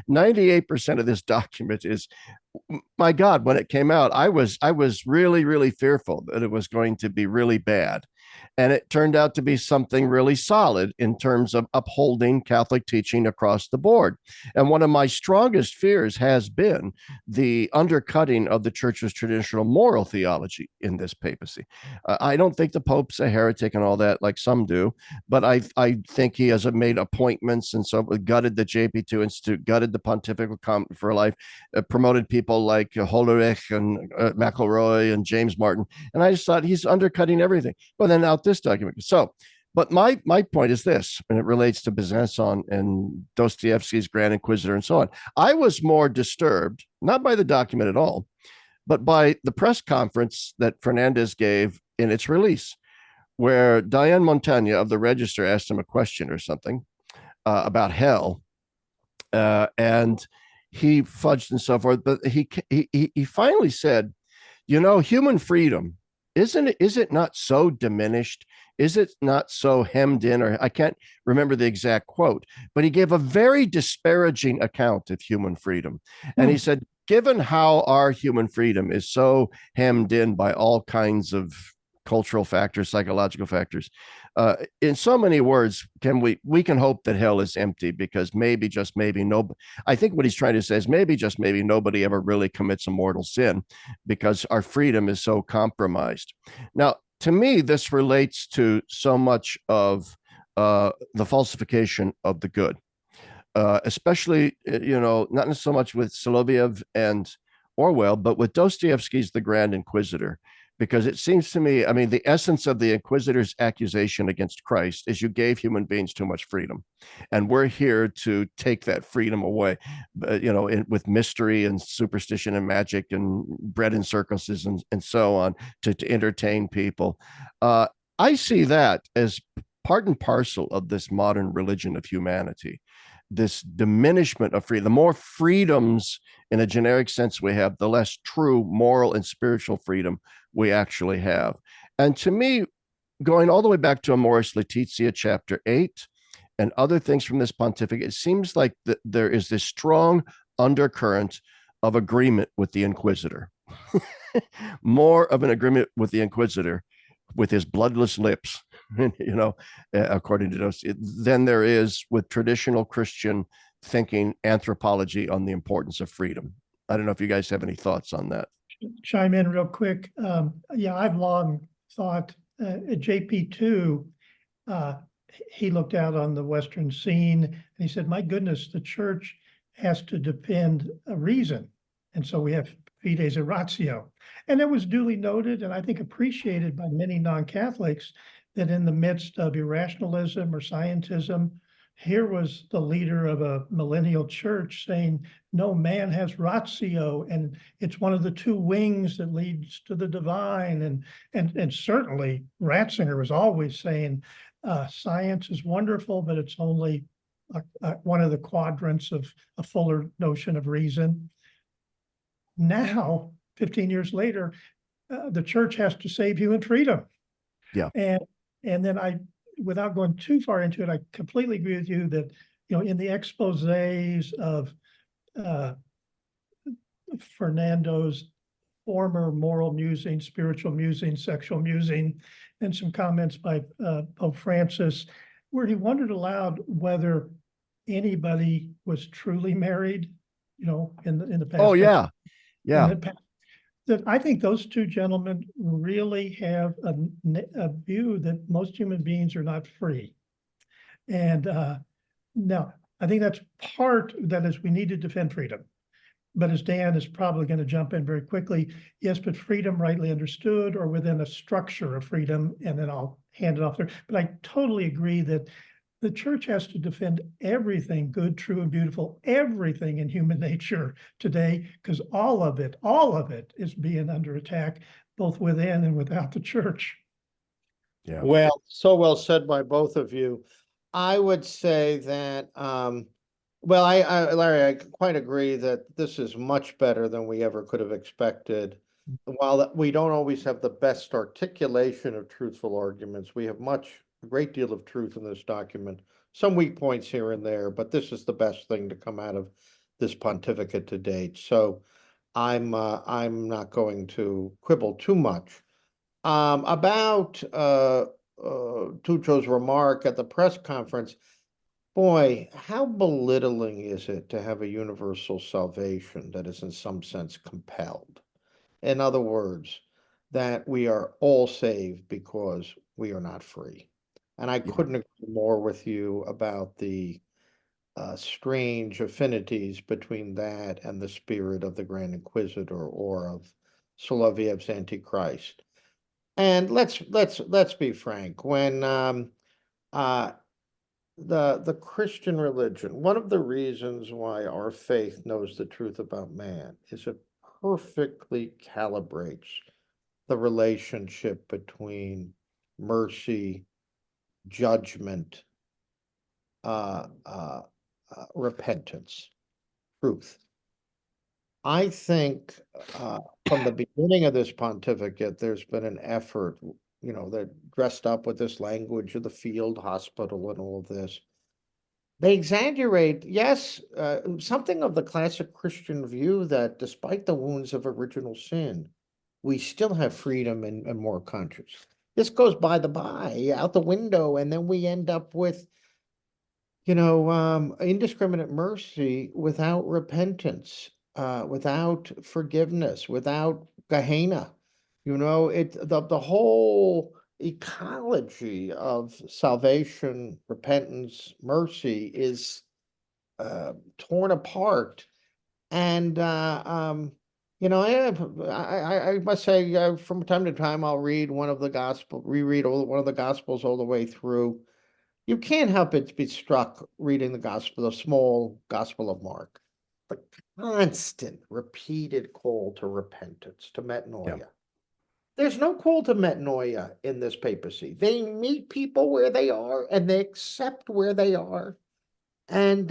98% of this document is, my God, when it came out, I was really, really fearful that it was going to be really bad. And it turned out to be something really solid in terms of upholding Catholic teaching across the board. And one of my strongest fears has been the undercutting of the church's traditional moral theology in this papacy. I don't think the Pope's a heretic and all that like some do, but I think he has made appointments and so gutted the JP2 Institute, gutted the Pontifical Covenant for Life, promoted people like Hollerich and McElroy and James Martin. And I just thought he's undercutting everything. But then out this document. So, but my point is this, and it relates to Besancon and Dostoevsky's Grand Inquisitor and so on. I was more disturbed, not by the document at all, but by the press conference that Fernandez gave in its release, where Diane Montaigne of the Register asked him a question or something about hell, and he fudged and so forth. But he finally said, you know, human freedom, is it not so diminished? Is it not so hemmed in? Or I can't remember the exact quote, but he gave a very disparaging account of human freedom. And he said, given how our human freedom is so hemmed in by all kinds of cultural factors, psychological factors, in so many words, we can hope that hell is empty, because maybe, just maybe, no, I think what he's trying to say is maybe, just maybe, nobody ever really commits a mortal sin because our freedom is so compromised. Now, to me, this relates to so much of the falsification of the good, especially, not so much with Soloviev and Orwell, but with Dostoevsky's The Grand Inquisitor. Because it seems to me, I mean, the essence of the Inquisitor's accusation against Christ is you gave human beings too much freedom. And we're here to take that freedom away, with mystery and superstition and magic and bread and circuses and so on to entertain people. I see that as part and parcel of this modern religion of humanity, this diminishment of freedom. The more freedoms in a generic sense we have, the less true moral and spiritual freedom we actually have. And to me, going all the way back to Amoris Laetitia, chapter 8, and other things from this pontificate, it seems like there is this strong undercurrent of agreement with the Inquisitor, more of an agreement with the Inquisitor with his bloodless lips, according to those, than there is with traditional Christian thinking anthropology on the importance of freedom. I don't know if you guys have any thoughts on that. Chime in real quick. I've long thought JP2, he looked out on the Western scene and he said, my goodness, the church has to defend a reason. And so we have fides et ratio. And it was duly noted, and I think appreciated by many non-Catholics, that in the midst of irrationalism or scientism, here was the leader of a millennial church saying, no, man has ratio, and it's one of the two wings that leads to the divine. And certainly Ratzinger was always saying, science is wonderful, but it's only one of the quadrants of a fuller notion of reason. Now, 15 years later, the church has to save human freedom. Yeah. And then without going too far into it, I completely agree with you that, in the exposés of Fernando's former moral musing, spiritual musing, sexual musing, and some comments by Pope Francis, where he wondered aloud whether anybody was truly married, in the past. Oh, yeah. Yeah. That I think those two gentlemen really have a view that most human beings are not free. And now, I think that's part that is we need to defend freedom. But as Dan is probably going to jump in very quickly, yes, but freedom rightly understood or within a structure of freedom, and then I'll hand it off there. But I totally agree that the church has to defend everything good, true, and beautiful, everything in human nature today, because all of it is being under attack, both within and without the church. Yeah. Well, so well said by both of you. I would say that, Larry, I quite agree that this is much better than we ever could have expected. While we don't always have the best articulation of truthful arguments, we have a great deal of truth in this document. Some weak points here and there, but this is the best thing to come out of this pontificate to date. So I'm not going to quibble too much. About Tuczo's remark at the press conference, boy, how belittling is it to have a universal salvation that is in some sense compelled? In other words, that we are all saved because we are not free. And I couldn't agree more with you about the strange affinities between that and the spirit of the Grand Inquisitor or of Soloviev's Antichrist. And let's be frank. When the Christian religion, one of the reasons why our faith knows the truth about man is a perfectly calibrates the relationship between mercy, judgment, repentance, truth. I think from the beginning of this pontificate, there's been an effort, they're dressed up with this language of the field hospital and all of this. They exaggerate, yes, something of the classic Christian view that despite the wounds of original sin, we still have freedom and moral conscience. This goes by the by, out the window, and then we end up with, indiscriminate mercy without repentance, without forgiveness, without Gehenna. The whole ecology of salvation, repentance, mercy is torn apart. And I must say, from time to time, I'll reread one of the gospels all the way through. You can't help but be struck reading the small Gospel of Mark. The constant, repeated call to repentance, to metanoia. Yeah. There's no call to metanoia in this papacy. They meet people where they are and they accept where they are. And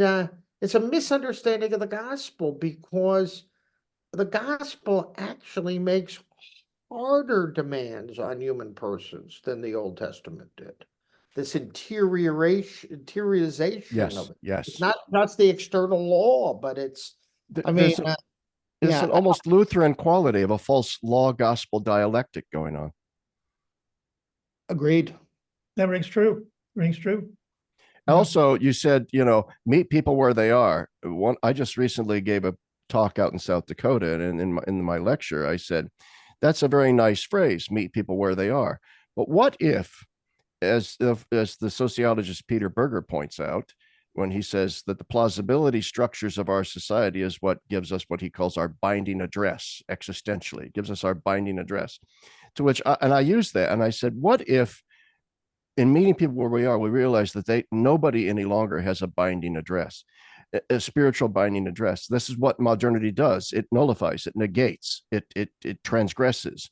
it's a misunderstanding of the gospel, because the gospel actually makes harder demands on human persons than the Old Testament did. This interiorization of it. Yes. It's not the external law, but it's, There's an almost Lutheran quality of a false law gospel dialectic going on. Agreed. That rings true. Rings true. Also, you said, meet people where they are. I just recently gave a talk out in South Dakota, and in my lecture, I said, that's a very nice phrase, meet people where they are. But what if, as the sociologist Peter Berger points out, when he says that the plausibility structures of our society is what gives us what he calls our binding address existentially, it gives us our binding address, to which I used that, and I said, what if in meeting people where we are, we realize that nobody any longer has a binding address, a spiritual binding address. This is what modernity does. It nullifies, it negates, it transgresses.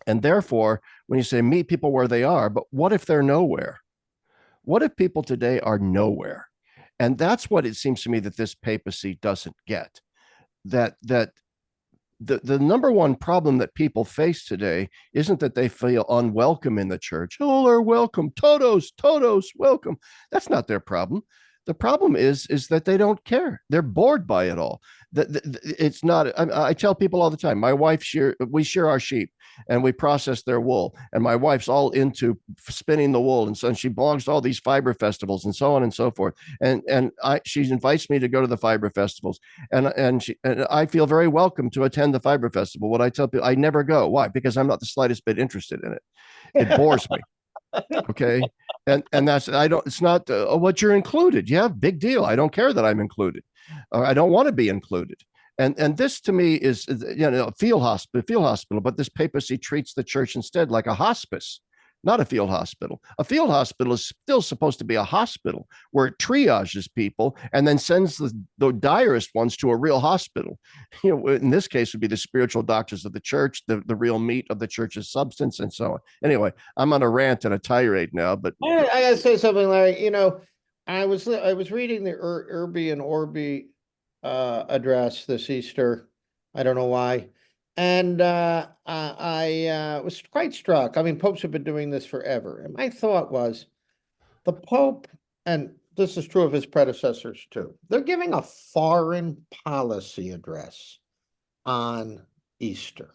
And therefore, when you say meet people where they are, but what if they're nowhere? What if people today are nowhere? And that's what it seems to me that this papacy doesn't get. That the number one problem that people face today isn't that they feel unwelcome in the church. Oh, they're welcome. Todos, welcome. That's not their problem. The problem is that they don't care. They're bored by it all. It's not. I tell people all the time. My wife we shear our sheep, and we process their wool. And my wife's all into spinning the wool, and so she belongs to all these fiber festivals and so on and so forth. And she invites me to go to the fiber festivals, and I feel very welcome to attend the fiber festival. What I tell people, I never go. Why? Because I'm not the slightest bit interested in it. It bores me. Okay. And that's, it's not what you're included. Yeah, big deal. I don't care that I'm included, or I don't want to be included. And this to me is, field hospital, but this papacy treats the church instead like a hospice, not a field hospital. A field hospital is still supposed to be a hospital where it triages people and then sends the direst ones to a real hospital. In this case would be the spiritual doctors of the church, the real meat of the church's substance, and so on. Anyway, I'm on a rant and a tirade now, but I gotta say something, Larry. I was reading the Urbi and Orbi address this Easter. I don't know why. And I was quite struck. I mean, popes have been doing this forever. And my thought was, the Pope, and this is true of his predecessors too, they're giving a foreign policy address on Easter.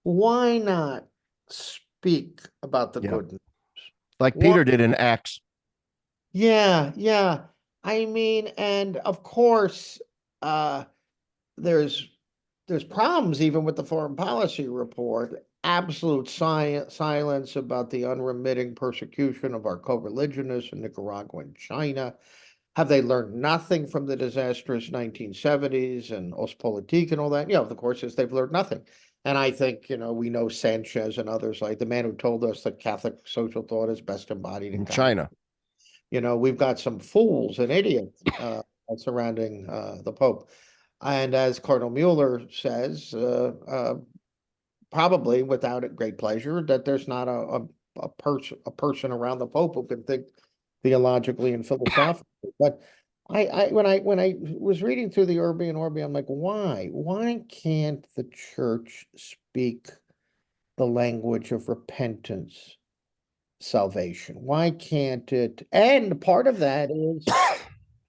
Why not speak about the good news? Like Peter did in Acts. Yeah. I mean, and of course, there's problems even with the foreign policy report. Absolute silence about the unremitting persecution of our co-religionists in Nicaragua and China. Have they learned nothing from the disastrous 1970s and Ostpolitik and all that? Of course, they've learned nothing. And I think, we know Sanchez and others, like the man who told us that Catholic social thought is best embodied in China. We've got some fools and idiots surrounding the Pope. And as Cardinal Mueller says, probably without great pleasure, that there's not a person around the Pope who can think theologically and philosophically. But when I was reading through the Urbi and Orbi, I'm like, why? Why can't the church speak the language of repentance, salvation? Why can't it? And part of that is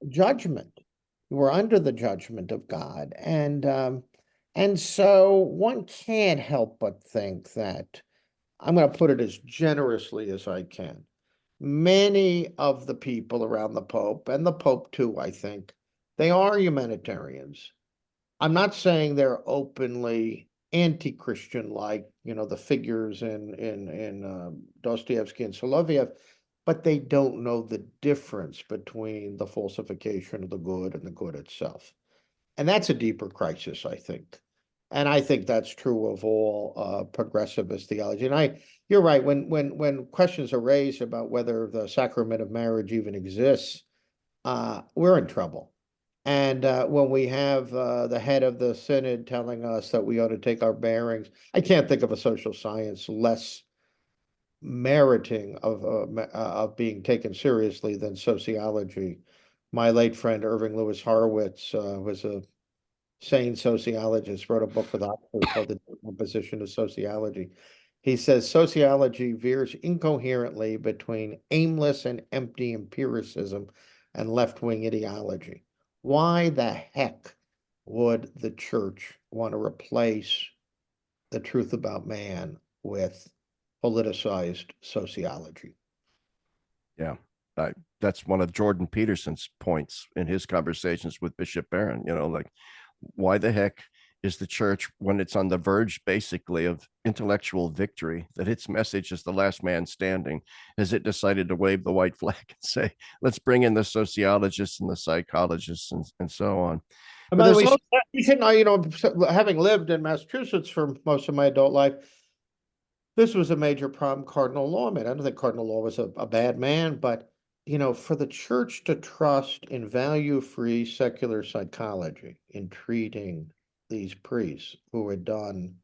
judgment. We're under the judgment of God. And so one can't help but think that, I'm going to put it as generously as I can, many of the people around the Pope, and the Pope too, I think, they are humanitarians. I'm not saying they're openly anti-Christian like, the figures in Dostoevsky and Soloviev, but they don't know the difference between the falsification of the good and the good itself. And that's a deeper crisis, I think. And I think that's true of all progressivist theology. And you're right, when questions are raised about whether the sacrament of marriage even exists, we're in trouble. And when we have the head of the synod telling us that we ought to take our bearings, I can't think of a social science less meriting of being taken seriously than sociology. My late friend Irving Lewis Horowitz was a sane sociologist, wrote a book with Oxford called The Composition of Sociology. He says sociology veers incoherently between aimless and empty empiricism and left-wing ideology. Why the heck would the church want to replace the truth about man with politicized sociology? Yeah, that's one of Jordan Peterson's points in his conversations with Bishop Barron. Like, why the heck is the church, when it's on the verge basically of intellectual victory, that its message is the last man standing, has it decided to wave the white flag and say, let's bring in the sociologists and the psychologists and so on? And by the way, you should know, having lived in Massachusetts for most of my adult life, this was a major problem Cardinal Law made. I don't think Cardinal Law was a bad man, but for the church to trust in value-free secular psychology in treating these priests who had done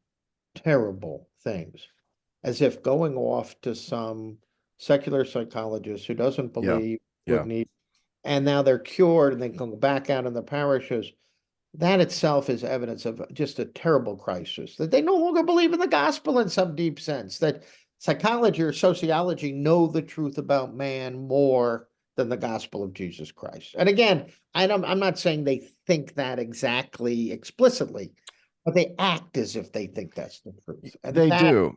terrible things, as if going off to some secular psychologist who doesn't believe good need, and now they're cured and they can go back out in the parishes, that itself is evidence of just a terrible crisis, that they no longer believe in the gospel in some deep sense, that psychology or sociology know the truth about man more than the gospel of Jesus Christ. And again, I'm not saying they think that exactly explicitly, but they act as if they think that's the truth. And they do.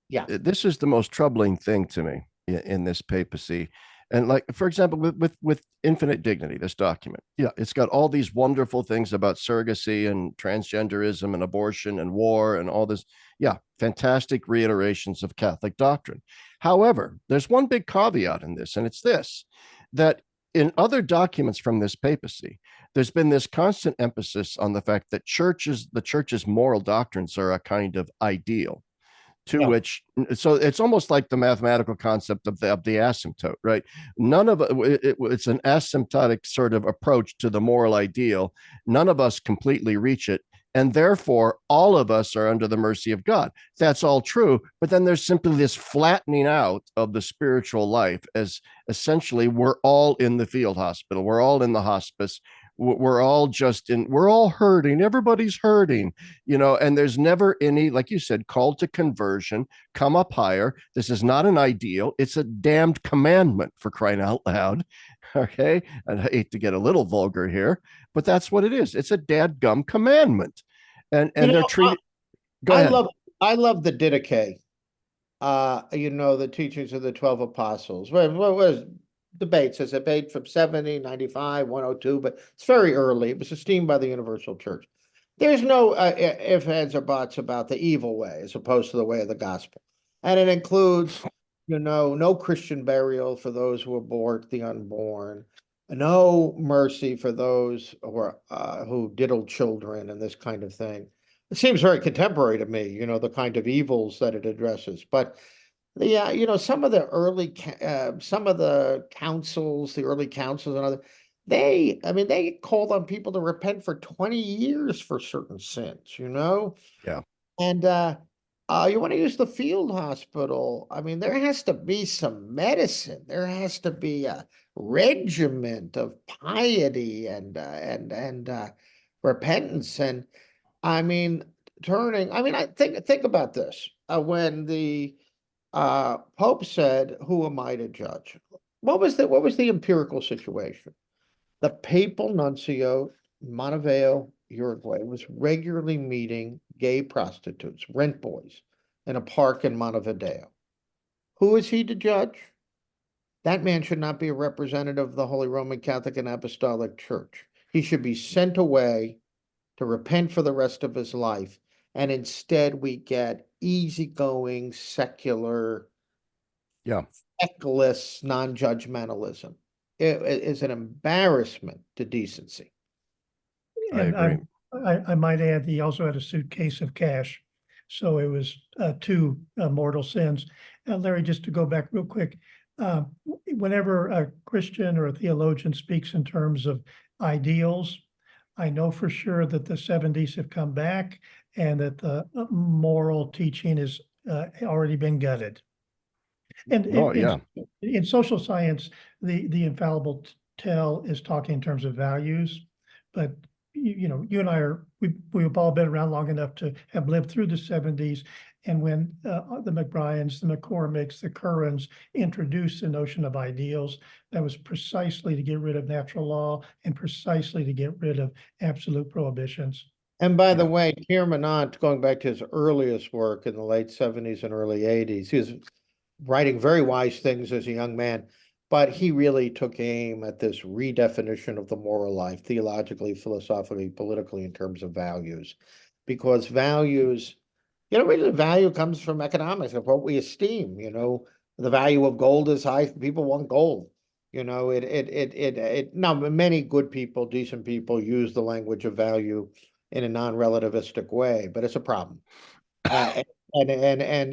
Yeah. This is the most troubling thing to me in this papacy. And like, for example, with Infinite Dignity, this document, it's got all these wonderful things about surrogacy and transgenderism and abortion and war and all this. Yeah, fantastic reiterations of Catholic doctrine. However, there's one big caveat in this, and it's this, that in other documents from this papacy, there's been this constant emphasis on the fact that the church's moral doctrines are a kind of ideal. To which, so it's almost like the mathematical concept of the asymptote, right? None of it's an asymptotic sort of approach to the moral ideal. None of us completely reach it, and therefore all of us are under the mercy of God. That's all true, but then there's simply this flattening out of the spiritual life, as essentially we're all in the field hospital, we're all in the hospice, we're all we're all hurting, everybody's hurting, and there's never any, like you said, call to conversion, come up higher. This is not an ideal, it's a damned commandment, for crying out loud. Okay, and I hate to get a little vulgar here, but that's what it is. It's a dadgum commandment. And they're treated. Go ahead. I love the Didache, the teachings of the 12 apostles. What was debates? There's a debate from 70, 95, 102, but it's very early. It was esteemed by the Universal Church. There's no ifs, ands, or buts about the evil way as opposed to the way of the gospel. And it includes, no Christian burial for those who abort the unborn, no mercy for those who diddle children, and this kind of thing. It seems very contemporary to me, the kind of evils that it addresses. But some of the early, some of the councils, the early councils and other, they called on people to repent for 20 years for certain sins, you know? Yeah. And you want to use the field hospital. I mean, there has to be some medicine. There has to be a regiment of piety and repentance. And I mean, I think about this. When the Pope said, "Who am I to judge?" What was the empirical situation? The papal nuncio, Montevideo, Uruguay, was regularly meeting gay prostitutes, rent boys, in a park in Montevideo. Who is he to judge? That man should not be a representative of the Holy Roman Catholic and Apostolic Church. He should be sent away to repent for the rest of his life. And instead, we get easygoing, secular, Yeah. feckless non-judgmentalism. It is an embarrassment to decency. I And agree. I might add, he also had a suitcase of cash. So it was two mortal sins. Larry, just to go back real quick, whenever a Christian or a theologian speaks in terms of ideals, I know for sure that the 70s have come back and that the moral teaching has already been gutted. And Oh, yeah. in social science, the infallible tell is talking in terms of values, but you know, you and I we've all been around long enough to have lived through the 70s. And when the McBriens, the McCormicks, the Currans introduced the notion of ideals, that was precisely to get rid of natural law and precisely to get rid of absolute prohibitions. And by the way, Pierre Manent, going back to his earliest work in the late 70s and early 80s, he was writing very wise things as a young man, but he really took aim at this redefinition of the moral life, theologically, philosophically, politically, in terms of values. Because values, really value comes from economics, of what we esteem. The value of gold is high, people want gold. Now many good people, decent people use the language of value in a non-relativistic way, but it's a problem. And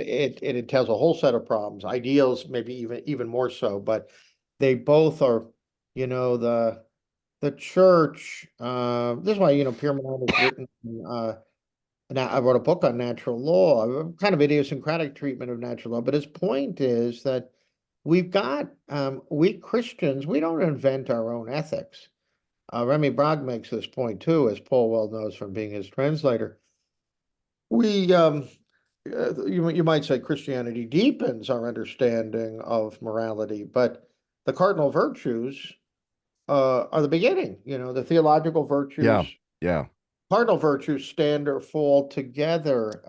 it entails a whole set of problems, ideals, maybe even more so, but they both are, the church. This is why, Pierre Manent has written, now I wrote a book on natural law, kind of idiosyncratic treatment of natural law, but his point is that we Christians, we don't invent our own ethics. Remy Bragg makes this point too, as Paul well knows from being his translator. You might say Christianity deepens our understanding of morality, but the cardinal virtues are the beginning. The theological virtues, Yeah. cardinal virtues stand or fall together.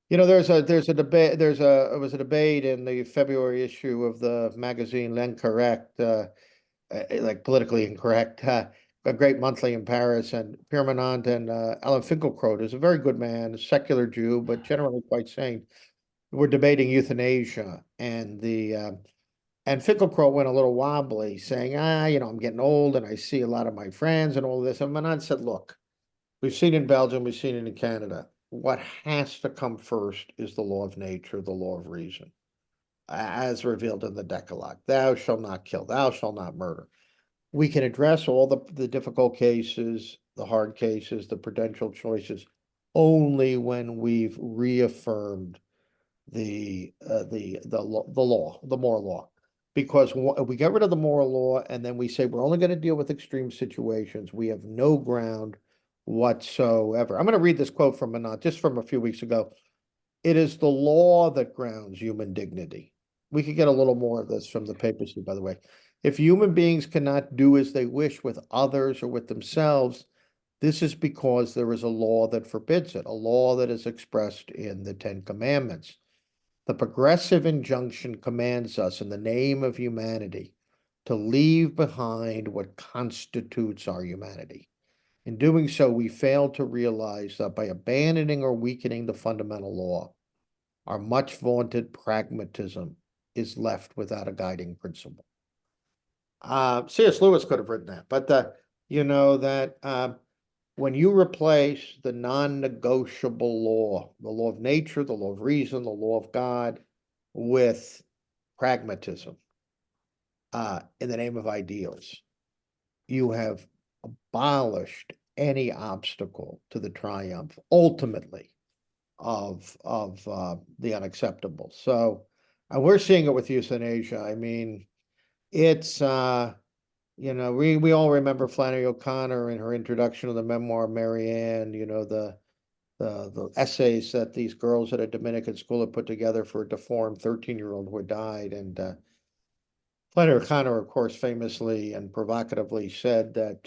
There's a debate. It was a debate in the February issue of the magazine L'Incorrect, like politically incorrect, a great monthly in Paris, and Pierre Manent and Alain Finkielkraut is a very good man, a secular Jew, but generally quite sane. We're debating euthanasia, and Finkielkraut went a little wobbly, saying, I'm getting old, and I see a lot of my friends and all this. And Manent said, look, we've seen it in Belgium, we've seen it in Canada. What has to come first is the law of nature, the law of reason, as revealed in the Decalogue. Thou shalt not kill, thou shalt not murder. We can address all the difficult cases, the hard cases, the prudential choices, only when we've reaffirmed the law, the moral law. Because we get rid of the moral law and then we say we're only going to deal with extreme situations, we have no ground whatsoever. I'm going to read this quote from Manent, just from a few weeks ago. It is the law that grounds human dignity. We could get a little more of this from the papacy, by the way. If human beings cannot do as they wish with others or with themselves, this is because there is a law that forbids it, a law that is expressed in the Ten Commandments. The progressive injunction commands us in the name of humanity to leave behind what constitutes our humanity. In doing so, we fail to realize that by abandoning or weakening the fundamental law, our much vaunted pragmatism is left without a guiding principle. C.S. Lewis could have written that, but that when you replace the non-negotiable law, the law of nature, the law of reason, the law of God, with pragmatism in the name of ideals, you have abolished any obstacle to the triumph, ultimately, of the unacceptable. So we're seeing it with euthanasia. I mean, it's we all remember Flannery O'Connor in her introduction of the memoir Marianne, the essays that these girls at a Dominican school had put together for a deformed 13-year-old who had died. And Flannery O'Connor, of course, famously and provocatively said that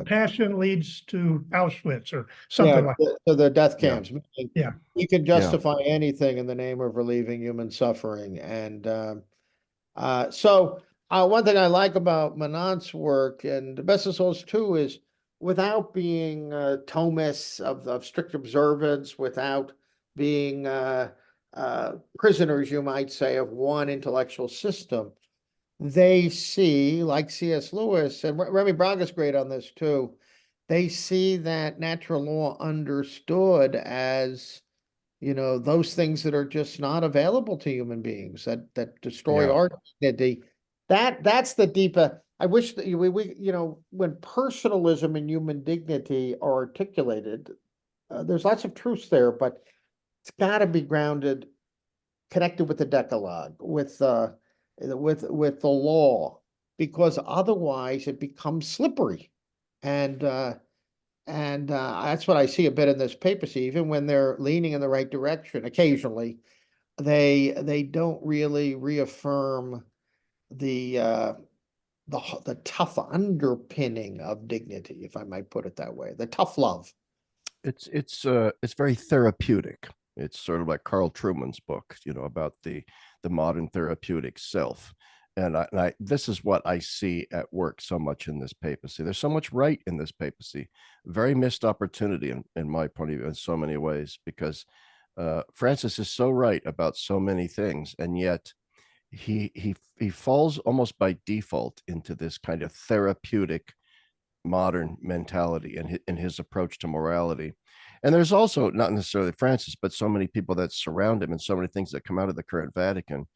Passion leads to Auschwitz or something like that. to the death Yeah. camps. Meaning Yeah. you can justify anything in the name of relieving human suffering. And so one thing I like about Manent's work and Besancon's too is without being Thomists of strict observance, without being prisoners, you might say, of one intellectual system, they see, like C.S. Lewis, and Remy Braga's great on this too, they see that natural law understood as, those things that are just not available to human beings, that destroy our dignity. That's the deeper. I wish that we when personalism and human dignity are articulated, there's lots of truths there, but it's got to be grounded, connected with the Decalogue, with the law, because otherwise it becomes slippery, and that's what I see a bit in this papacy. Even when they're leaning in the right direction, occasionally they don't really reaffirm the tough underpinning of dignity, if I might put it that way, the tough love. It's very therapeutic. It's sort of like Carl Truman's book, about the modern therapeutic self. And this is what I see at work so much in this papacy. There's so much right in this papacy, very missed opportunity in my point of view in so many ways, because Francis is so right about so many things, and yet he falls almost by default into this kind of therapeutic modern mentality in his approach to morality. And there's also not necessarily Francis, but so many people that surround him and so many things that come out of the current Vatican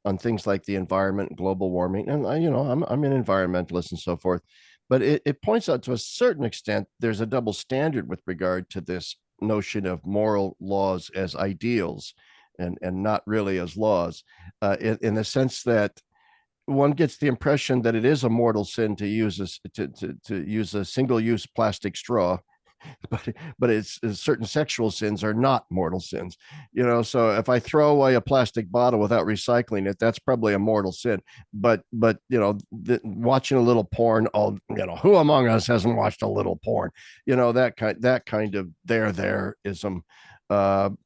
on things like the environment, global warming. And I'm an environmentalist and so forth, but it points out to a certain extent, there's a double standard with regard to this notion of moral laws as ideals and not really as laws, in the sense that one gets the impression that it is a mortal sin to use to use a single-use plastic straw, but it's certain sexual sins are not mortal sins. So if I throw away a plastic bottle without recycling it, that's probably a mortal sin. But watching a little porn, who among us hasn't watched a little porn? That kind of thereism. But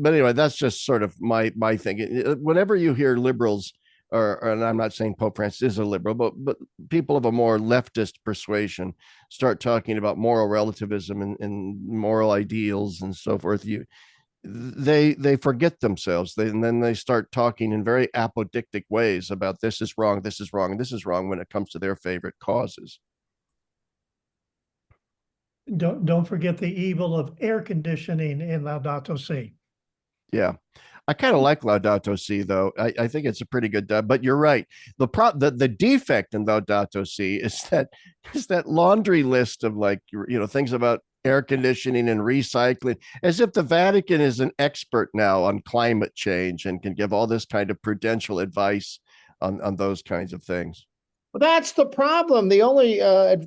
anyway, that's just sort of my thing. Whenever you hear liberals, and I'm not saying Pope Francis is a liberal, but people of a more leftist persuasion start talking about moral relativism and moral ideals and so forth, they forget themselves. And then they start talking in very apodictic ways about this is wrong, this is wrong, and this is wrong when it comes to their favorite causes. Don't forget the evil of air conditioning in Laudato Si. Yeah. I kind of like Laudato Si, though. I think it's a pretty good dub, but you're right. The defect in Laudato Si is that laundry list of things about air conditioning and recycling, as if the Vatican is an expert now on climate change and can give all this kind of prudential advice on those kinds of things. Well, that's the problem. The only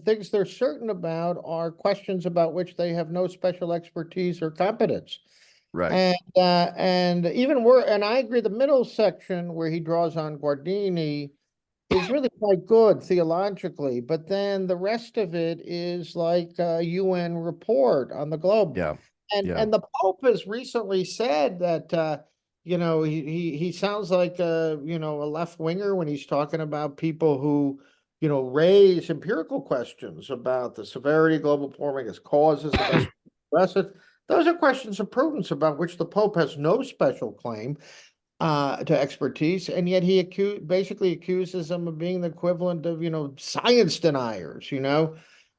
things they're certain about are questions about which they have no special expertise or competence. Right. And even and I agree, the middle section where he draws on Guardini is really quite good theologically, but then the rest of it is like a UN report on the globe. Yeah. And the Pope has recently said that he sounds like a left winger when he's talking about people who raise empirical questions about the severity of global warming, its causes, the best way to address it. Those are questions of prudence about which the Pope has no special claim to expertise, and yet he basically accuses them of being the equivalent of science deniers,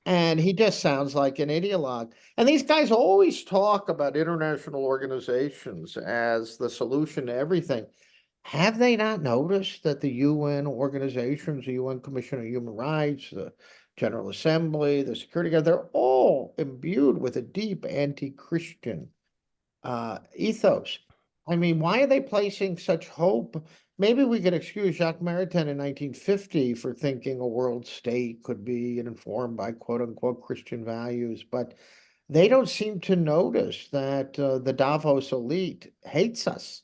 and he just sounds like an ideologue. And these guys always talk about international organizations as the solution to everything. Have they not noticed that the UN organizations, the UN Commission on Human Rights, the General Assembly, the Security Council, they're all imbued with a deep anti-Christian ethos. I mean, why are they placing such hope? Maybe we could excuse Jacques Maritain in 1950 for thinking a world state could be informed by quote unquote Christian values, but they don't seem to notice that the Davos elite hates us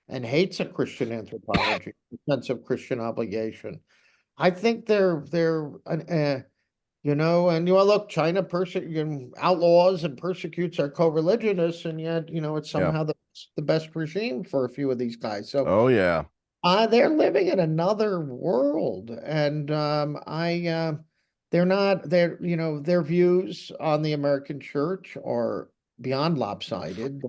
and hates a Christian anthropology, a sense of Christian obligation. I think look, China outlaws and persecutes our co-religionists, and yet, it's Yeah. somehow the best regime for a few of these guys. So Oh, yeah. they're living in another world, and they're not, their views on the American church are beyond lopsided.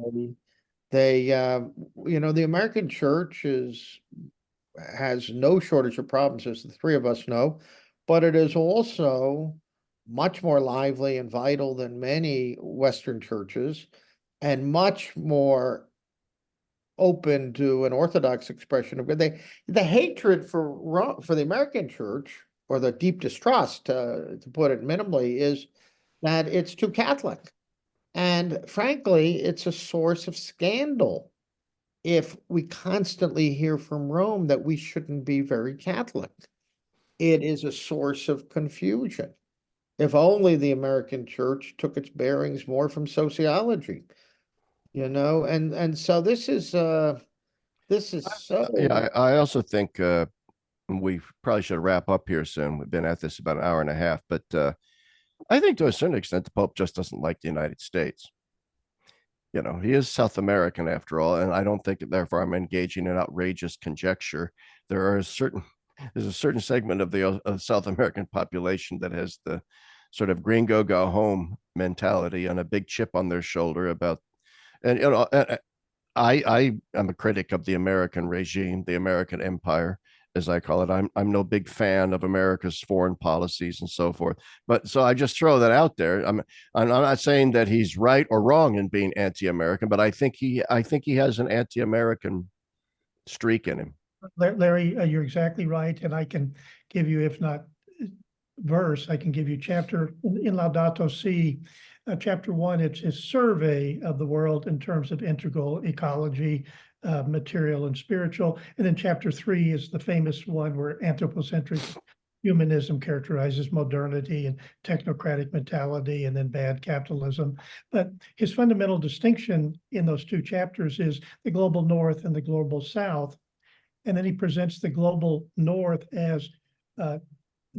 The American church has no shortage of problems, as the three of us know, but it is also much more lively and vital than many Western churches, and much more open to an Orthodox expression of good. The hatred for the American church, or the deep distrust, to put it minimally, is that it's too Catholic. And frankly, it's a source of scandal if we constantly hear from Rome that we shouldn't be very Catholic. It is a source of confusion. If only the American church took its bearings more from sociology, and so this is so. Yeah, I also think we probably should wrap up here soon. We've been at this about an hour and a half, but I think to a certain extent, the Pope just doesn't like the United States. He is South American after all, and I don't think therefore I'm engaging in outrageous conjecture. There's a certain segment of the South American population that has the sort of gringo go home mentality and a big chip on their shoulder about, and I am a critic of the American regime, the American empire, as I call it. I'm no big fan of America's foreign policies and so forth. But so I just throw that out there. I'm not saying that he's right or wrong in being anti-American, but I think he has an anti-American streak in him. Larry, you're exactly right, and I can give you, if not verse, I can give you chapter in Laudato Si. Chapter 1, it's his survey of the world in terms of integral ecology, material and spiritual. And then chapter 3 is the famous one where anthropocentric humanism characterizes modernity and technocratic mentality, and then bad capitalism. But his fundamental distinction in those two chapters is the global north and the global south. And then he presents the global north as the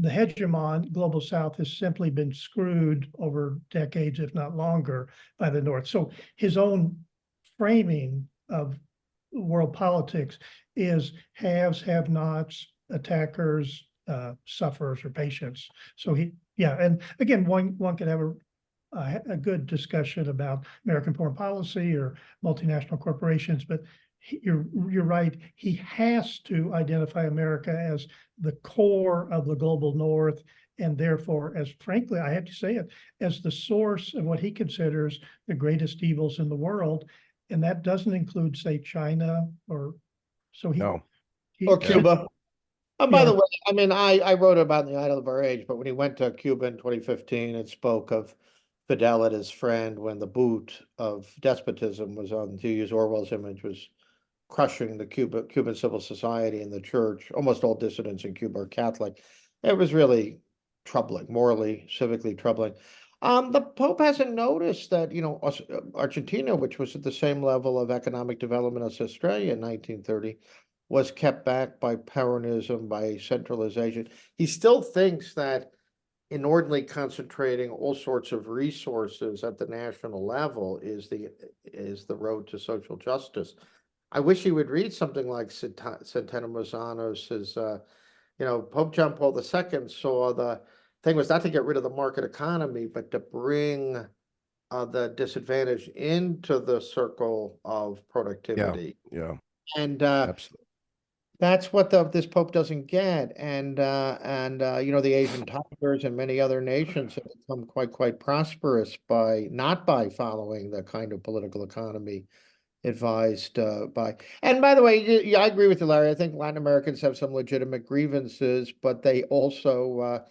hegemon. Global south has simply been screwed over decades, if not longer, by the north. So his own framing of world politics is haves, have-nots, attackers, sufferers, or patients. So and again, one could have a good discussion about American foreign policy or multinational corporations, but you're right. He has to identify America as the core of the global north, and therefore, as frankly, I have to say it, as the source of what he considers the greatest evils in the world. And that doesn't include, say, China or so or Cuba. By the way, I mean, I wrote about The Idol of Our Age, but when he went to Cuba in 2015, it spoke of Fidel as his friend when the boot of despotism was on, to use Orwell's image, was crushing the Cuban civil society and the church. Almost all dissidents in Cuba are Catholic. It was really troubling, morally, civically troubling. The Pope hasn't noticed that, Argentina, which was at the same level of economic development as Australia in 1930, was kept back by Peronism, by centralization. He still thinks that inordinately concentrating all sorts of resources at the national level is the road to social justice. I wish he would read something like Centeno Mazzano's. Pope John Paul II saw the thing was not to get rid of the market economy, but to bring the disadvantaged into the circle of productivity. Yeah, and absolutely. That's what this Pope doesn't get. And the Asian tigers and many other nations have become quite prosperous not by following the kind of political economy advised by. And by the way, yeah, I agree with you, Larry. I think Latin Americans have some legitimate grievances, but they also,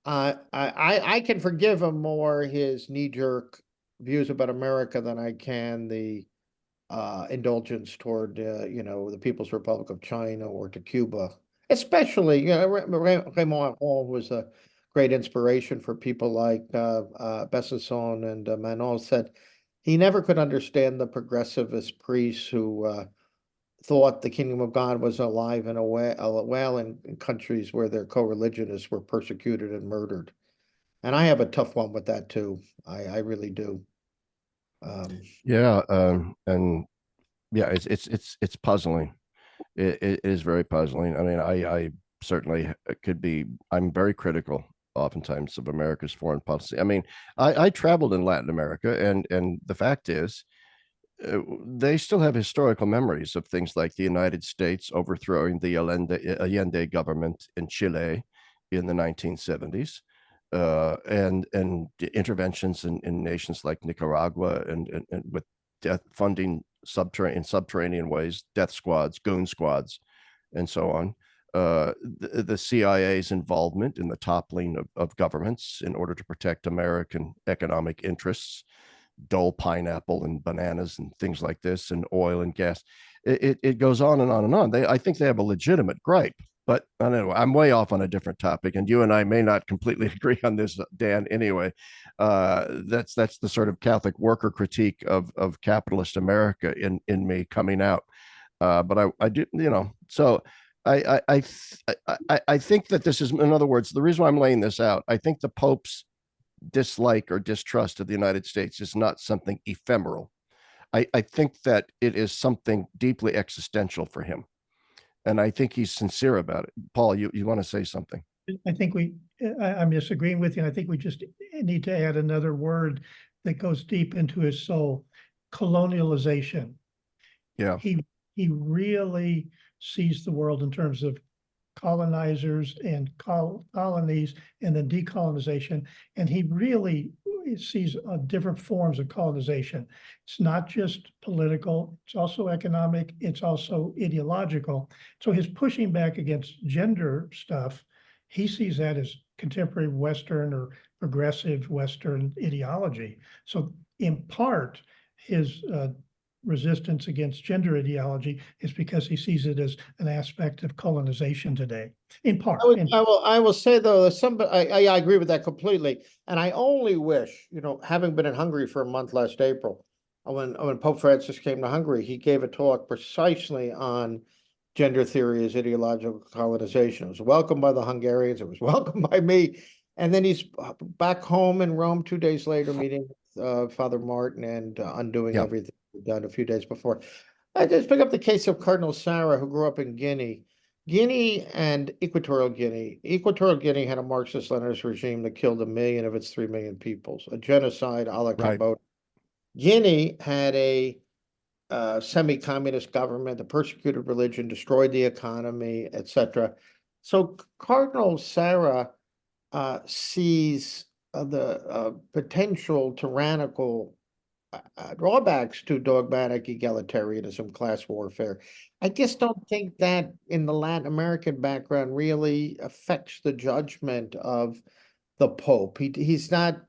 I can forgive him more his knee-jerk views about America than I can the indulgence toward, the People's Republic of China or to Cuba. Especially, Raymond Aron was a great inspiration for people like Besancon and Manent. Said he never could understand the progressivist priests who thought the kingdom of God was alive and well in countries where their co-religionists were persecuted and murdered. And I have a tough one with that too. I really do. Yeah, and yeah, it's puzzling. It is very puzzling. I mean, I certainly could be. I'm very critical oftentimes of America's foreign policy. I mean, I traveled in Latin America, and the fact is, they still have historical memories of things like the United States overthrowing the Allende government in Chile in the 1970s, and interventions in nations like Nicaragua, and with death funding in subterranean ways, death squads, goon squads, and so on. The CIA's involvement in the toppling of governments in order to protect American economic interests, Dole pineapple and bananas and things like this, and oil and gas. It goes on and on and on. I think they have a legitimate gripe, but I don't know. I'm way off on a different topic, and you and I may not completely agree on this, Dan. Anyway, that's the sort of Catholic worker critique of capitalist America in me coming out. But I do, so. I think that this is, in other words, the reason why I'm laying this out. I think the Pope's dislike or distrust of the United States is not something ephemeral. I think that it is something deeply existential for him. And I think he's sincere about it. Paul, you want to say something? I think I'm disagreeing with you. I think we just need to add another word that goes deep into his soul: colonialization. Yeah. He really sees the world in terms of colonizers and colonies and then decolonization. And he really sees different forms of colonization. It's not just political, it's also economic, it's also ideological. So his pushing back against gender stuff, he sees that as contemporary Western or progressive Western ideology. So in part, his resistance against gender ideology is because he sees it as an aspect of colonization today. In part, I will say though, I agree with that completely, and I only wish, having been in Hungary for a month last April, when Pope Francis came to Hungary, he gave a talk precisely on gender theory as ideological colonization. It was welcomed by the Hungarians. It was welcomed by me, and then he's back home in Rome 2 days later, meeting with Father Martin and undoing everything done a few days before. I just pick up the case of Cardinal Sarah, who grew up in Guinea and Equatorial Guinea. Equatorial Guinea had a Marxist-Leninist regime that killed 1 million of its 3 million peoples, a genocide a la Cambodia. Guinea had a semi-communist government, the persecuted religion, destroyed the economy, etc. So Cardinal Sarah sees the potential tyrannical drawbacks to dogmatic egalitarianism, class warfare. I just don't think that in the Latin American background really affects the judgment of the Pope. He's not,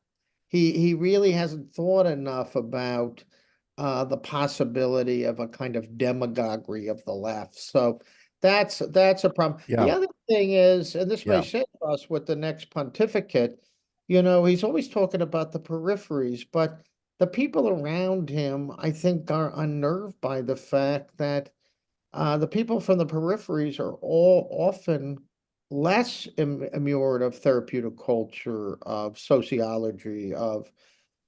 he really hasn't thought enough about the possibility of a kind of demagoguery of the left. So that's a problem. Yeah. The other thing is, and this may say to us with the next pontificate, he's always talking about the peripheries, but the people around him, I think, are unnerved by the fact that the people from the peripheries are all often less immured of therapeutic culture, of sociology, of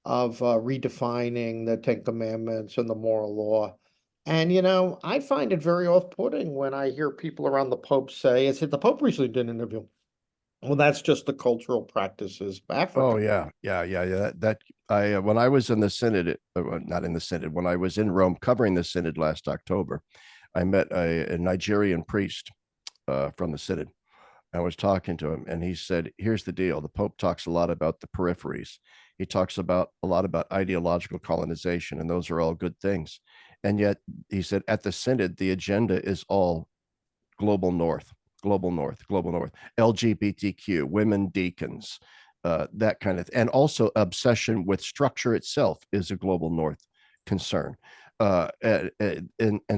redefining the Ten Commandments and the moral law. And, I find it very off-putting when I hear people around the Pope say, it's the Pope recently did an interview. Well, that's just the cultural practices of Africa. Oh yeah. That I when I was in the Synod, not in the Synod, when I was in Rome covering the Synod last October, I met a Nigerian priest from the Synod. I was talking to him, and he said, "Here's the deal: the Pope talks a lot about the peripheries. He talks a lot about ideological colonization, and those are all good things. And yet he said at the Synod, the agenda is all global north, global north, global north, LGBTQ, women deacons, that kind of, and also obsession with structure itself is a global north concern. And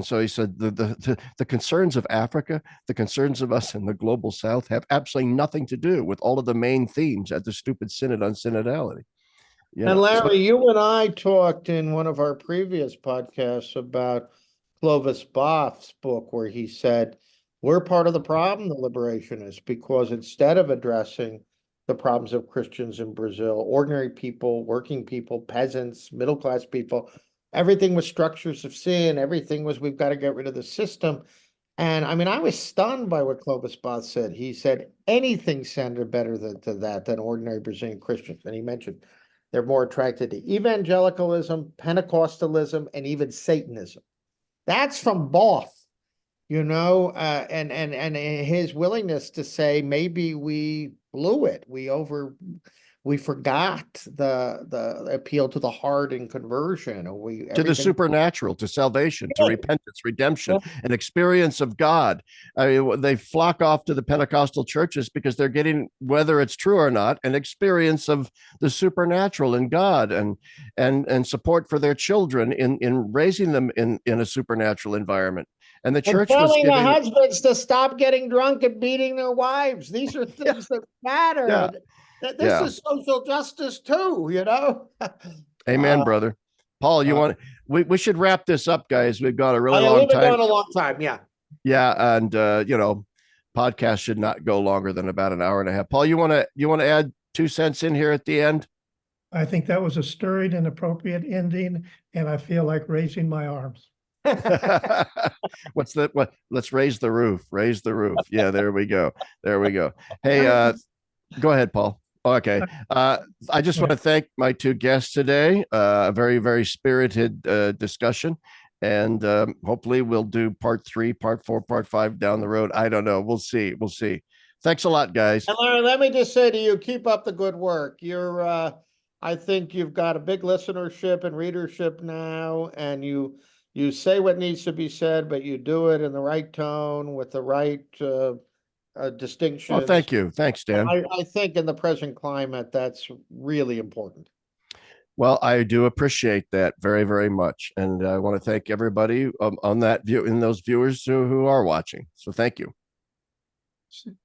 so he said the concerns of Africa, the concerns of us in the global south have absolutely nothing to do with all of the main themes at the stupid Synod on synodality. And Larry, you and I talked in one of our previous podcasts about Clovis Boff's book, where he said, we're part of the problem, the liberationists, because instead of addressing the problems of Christians in Brazil, ordinary people, working people, peasants, middle-class people, everything was structures of sin. Everything was, we've got to get rid of the system. And I mean, I was stunned by what Clovis Boff said. He said anything sounded better than ordinary Brazilian Christians. And he mentioned they're more attracted to evangelicalism, Pentecostalism, and even Satanism. That's from Boff, and his willingness to say maybe we blew it. We forgot the appeal to the heart and conversion, or to the supernatural, to salvation, to repentance, redemption, an experience of God. I mean, they flock off to the Pentecostal churches because they're getting, whether it's true or not, an experience of the supernatural in God, and support for their children in raising them in a supernatural environment. And the church was telling the husbands to stop getting drunk and beating their wives. These are things that matter. Yeah. This is social justice too, Amen, brother. Paul, we should wrap this up, guys. We've got a really long time. We've been going a long time, yeah. Yeah, and podcast should not go longer than about an hour and a half. Paul, you want to add 2 cents in here at the end? I think that was a stirring and appropriate ending, and I feel like raising my arms. Let's raise the roof. Raise the roof. Yeah, there we go. Hey, go ahead, Paul. Okay. I just want to thank my 2 guests today. A very, very spirited discussion. And hopefully we'll do part 3, part 4, part 5 down the road. I don't know. We'll see. Thanks a lot, guys. And Larry, let me just say to you, keep up the good work. I think you've got a big listenership and readership now, and you say what needs to be said, but you do it in the right tone with the right distinction. Oh, thank you. Thanks, Dan. I think in the present climate, that's really important. Well, I do appreciate that very, very much. And I want to thank everybody on that view, in those viewers who are watching. So thank you.